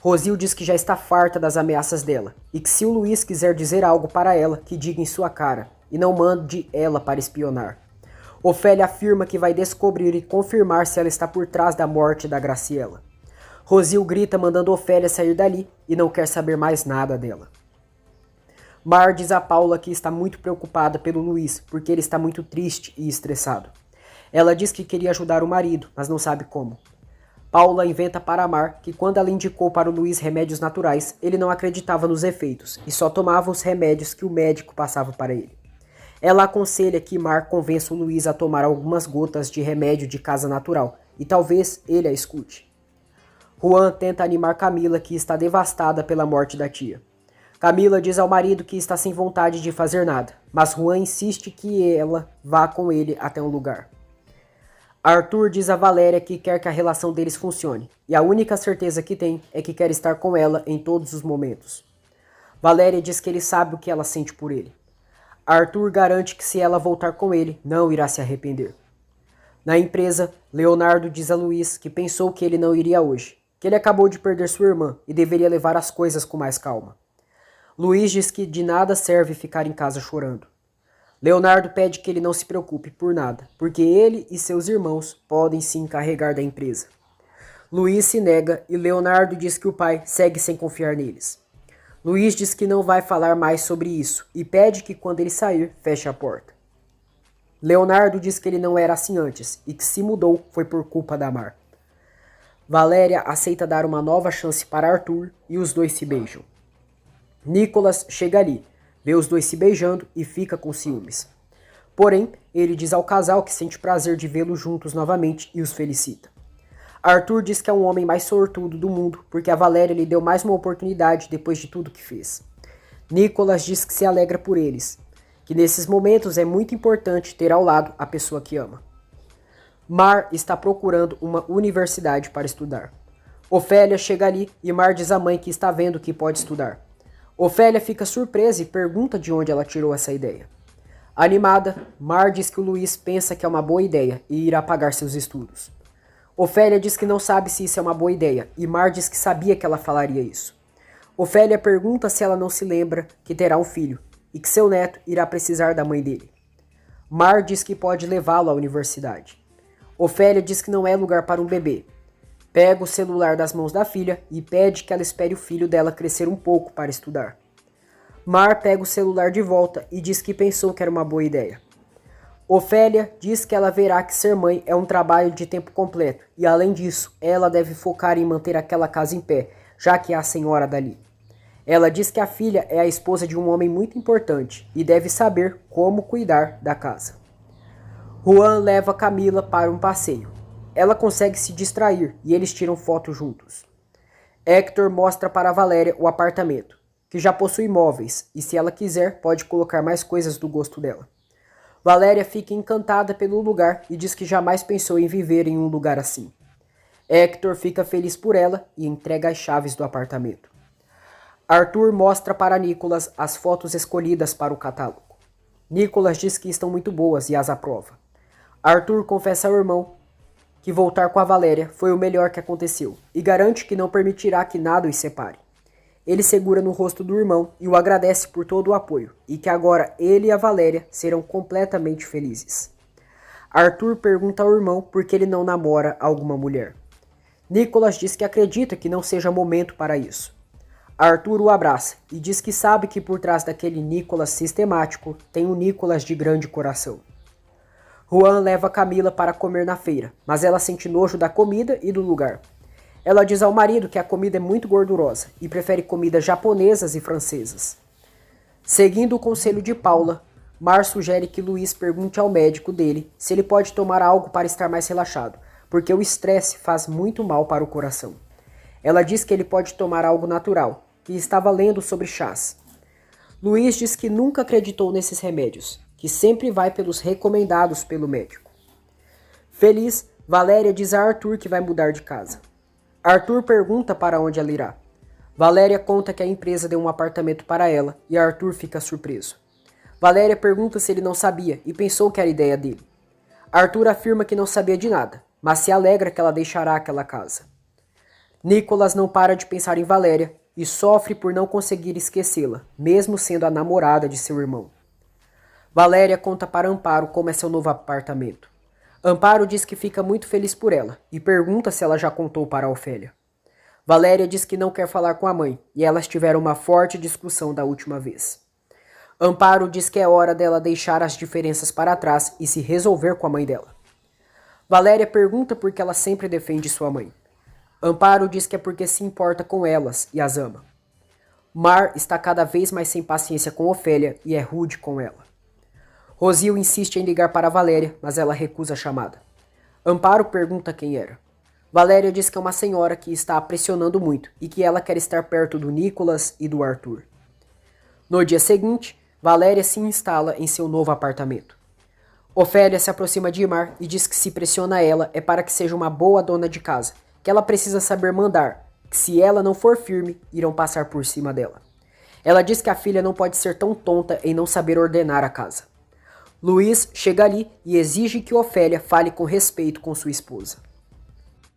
Rosil diz que já está farta das ameaças dela e que se o Luiz quiser dizer algo para ela, que diga em sua cara e não mande ela para espionar. Ofélia afirma que vai descobrir e confirmar se ela está por trás da morte da Graciela. Rosil grita mandando Ofélia sair dali e não quer saber mais nada dela. Mar diz a Paula que está muito preocupada pelo Luiz, porque ele está muito triste e estressado. Ela diz que queria ajudar o marido, mas não sabe como. Paula inventa para Mar que quando ela indicou para o Luiz remédios naturais, ele não acreditava nos efeitos e só tomava os remédios que o médico passava para ele. Ela aconselha que Mar convença o Luiz a tomar algumas gotas de remédio de casa natural, e talvez ele a escute. Juan tenta animar Camila, que está devastada pela morte da tia. Camila diz ao marido que está sem vontade de fazer nada, mas Juan insiste que ela vá com ele até um lugar. Arthur diz a Valéria que quer que a relação deles funcione, e a única certeza que tem é que quer estar com ela em todos os momentos. Valéria diz que ele sabe o que ela sente por ele. Arthur garante que se ela voltar com ele, não irá se arrepender. Na empresa, Leonardo diz a Luiz que pensou que ele não iria hoje, que ele acabou de perder sua irmã e deveria levar as coisas com mais calma. Luiz diz que de nada serve ficar em casa chorando. Leonardo pede que ele não se preocupe por nada, porque ele e seus irmãos podem se encarregar da empresa. Luiz se nega e Leonardo diz que o pai segue sem confiar neles. Luiz diz que não vai falar mais sobre isso e pede que quando ele sair, feche a porta. Leonardo diz que ele não era assim antes e que se mudou foi por culpa da Mar. Valéria aceita dar uma nova chance para Arthur e os dois se beijam. Nicholas chega ali, vê os dois se beijando e fica com ciúmes. Porém, ele diz ao casal que sente prazer de vê-los juntos novamente e os felicita. Arthur diz que é um homem mais sortudo do mundo porque a Valéria lhe deu mais uma oportunidade depois de tudo que fez. Nicholas diz que se alegra por eles, que nesses momentos é muito importante ter ao lado a pessoa que ama. Mar está procurando uma universidade para estudar. Ofélia chega ali e Mar diz à mãe que está vendo que pode estudar. Ofélia fica surpresa e pergunta de onde ela tirou essa ideia. Animada, Mar diz que o Luiz pensa que é uma boa ideia e irá pagar seus estudos. Ofélia diz que não sabe se isso é uma boa ideia e Mar diz que sabia que ela falaria isso. Ofélia pergunta se ela não se lembra que terá um filho e que seu neto irá precisar da mãe dele. Mar diz que pode levá-lo à universidade. Ofélia diz que não é lugar para um bebê. Pega o celular das mãos da filha e pede que ela espere o filho dela crescer um pouco para estudar. Mar pega o celular de volta e diz que pensou que era uma boa ideia. Ofélia diz que ela verá que ser mãe é um trabalho de tempo completo e, além disso, ela deve focar em manter aquela casa em pé, já que é a senhora dali. Ela diz que a filha é a esposa de um homem muito importante e deve saber como cuidar da casa. Juan leva Camila para um passeio. Ela consegue se distrair e eles tiram fotos juntos. Hector mostra para Valéria o apartamento, que já possui móveis e, se ela quiser, pode colocar mais coisas do gosto dela. Valéria fica encantada pelo lugar e diz que jamais pensou em viver em um lugar assim. Hector fica feliz por ela e entrega as chaves do apartamento. Arthur mostra para Nicholas as fotos escolhidas para o catálogo. Nicholas diz que estão muito boas e as aprova. Arthur confessa ao irmão que voltar com a Valéria foi o melhor que aconteceu e garante que não permitirá que nada os separe. Ele segura no rosto do irmão e o agradece por todo o apoio e que agora ele e a Valéria serão completamente felizes. Arthur pergunta ao irmão por que ele não namora alguma mulher. Nicholas diz que acredita que não seja momento para isso. Arthur o abraça e diz que sabe que por trás daquele Nicholas sistemático tem um Nicholas de grande coração. Juan leva Camila para comer na feira, mas ela sente nojo da comida e do lugar. Ela diz ao marido que a comida é muito gordurosa e prefere comidas japonesas e francesas. Seguindo o conselho de Paula, Mar sugere que Luiz pergunte ao médico dele se ele pode tomar algo para estar mais relaxado, porque o estresse faz muito mal para o coração. Ela diz que ele pode tomar algo natural, que estava lendo sobre chás. Luiz diz que nunca acreditou nesses remédios, que sempre vai pelos recomendados pelo médico. Feliz, Valéria diz a Arthur que vai mudar de casa. Arthur pergunta para onde ela irá. Valéria conta que a empresa deu um apartamento para ela e Arthur fica surpreso. Valéria pergunta se ele não sabia e pensou que era ideia dele. Arthur afirma que não sabia de nada, mas se alegra que ela deixará aquela casa. Nicholas não para de pensar em Valéria e sofre por não conseguir esquecê-la, mesmo sendo a namorada de seu irmão. Valéria conta para Amparo como é seu novo apartamento. Amparo diz que fica muito feliz por ela e pergunta se ela já contou para Ofélia. Valéria diz que não quer falar com a mãe e elas tiveram uma forte discussão da última vez. Amparo diz que é hora dela deixar as diferenças para trás e se resolver com a mãe dela. Valéria pergunta por que ela sempre defende sua mãe. Amparo diz que é porque se importa com elas e as ama. Mar está cada vez mais sem paciência com Ofélia e é rude com ela. Rosil insiste em ligar para Valéria, mas ela recusa a chamada. Amparo pergunta quem era. Valéria diz que é uma senhora que está a pressionando muito e que ela quer estar perto do Nicholas e do Arthur. No dia seguinte, Valéria se instala em seu novo apartamento. Ofélia se aproxima de Mar e diz que se pressiona ela é para que seja uma boa dona de casa, que ela precisa saber mandar, que se ela não for firme, irão passar por cima dela. Ela diz que a filha não pode ser tão tonta em não saber ordenar a casa. Luiz chega ali e exige que Ofélia fale com respeito com sua esposa.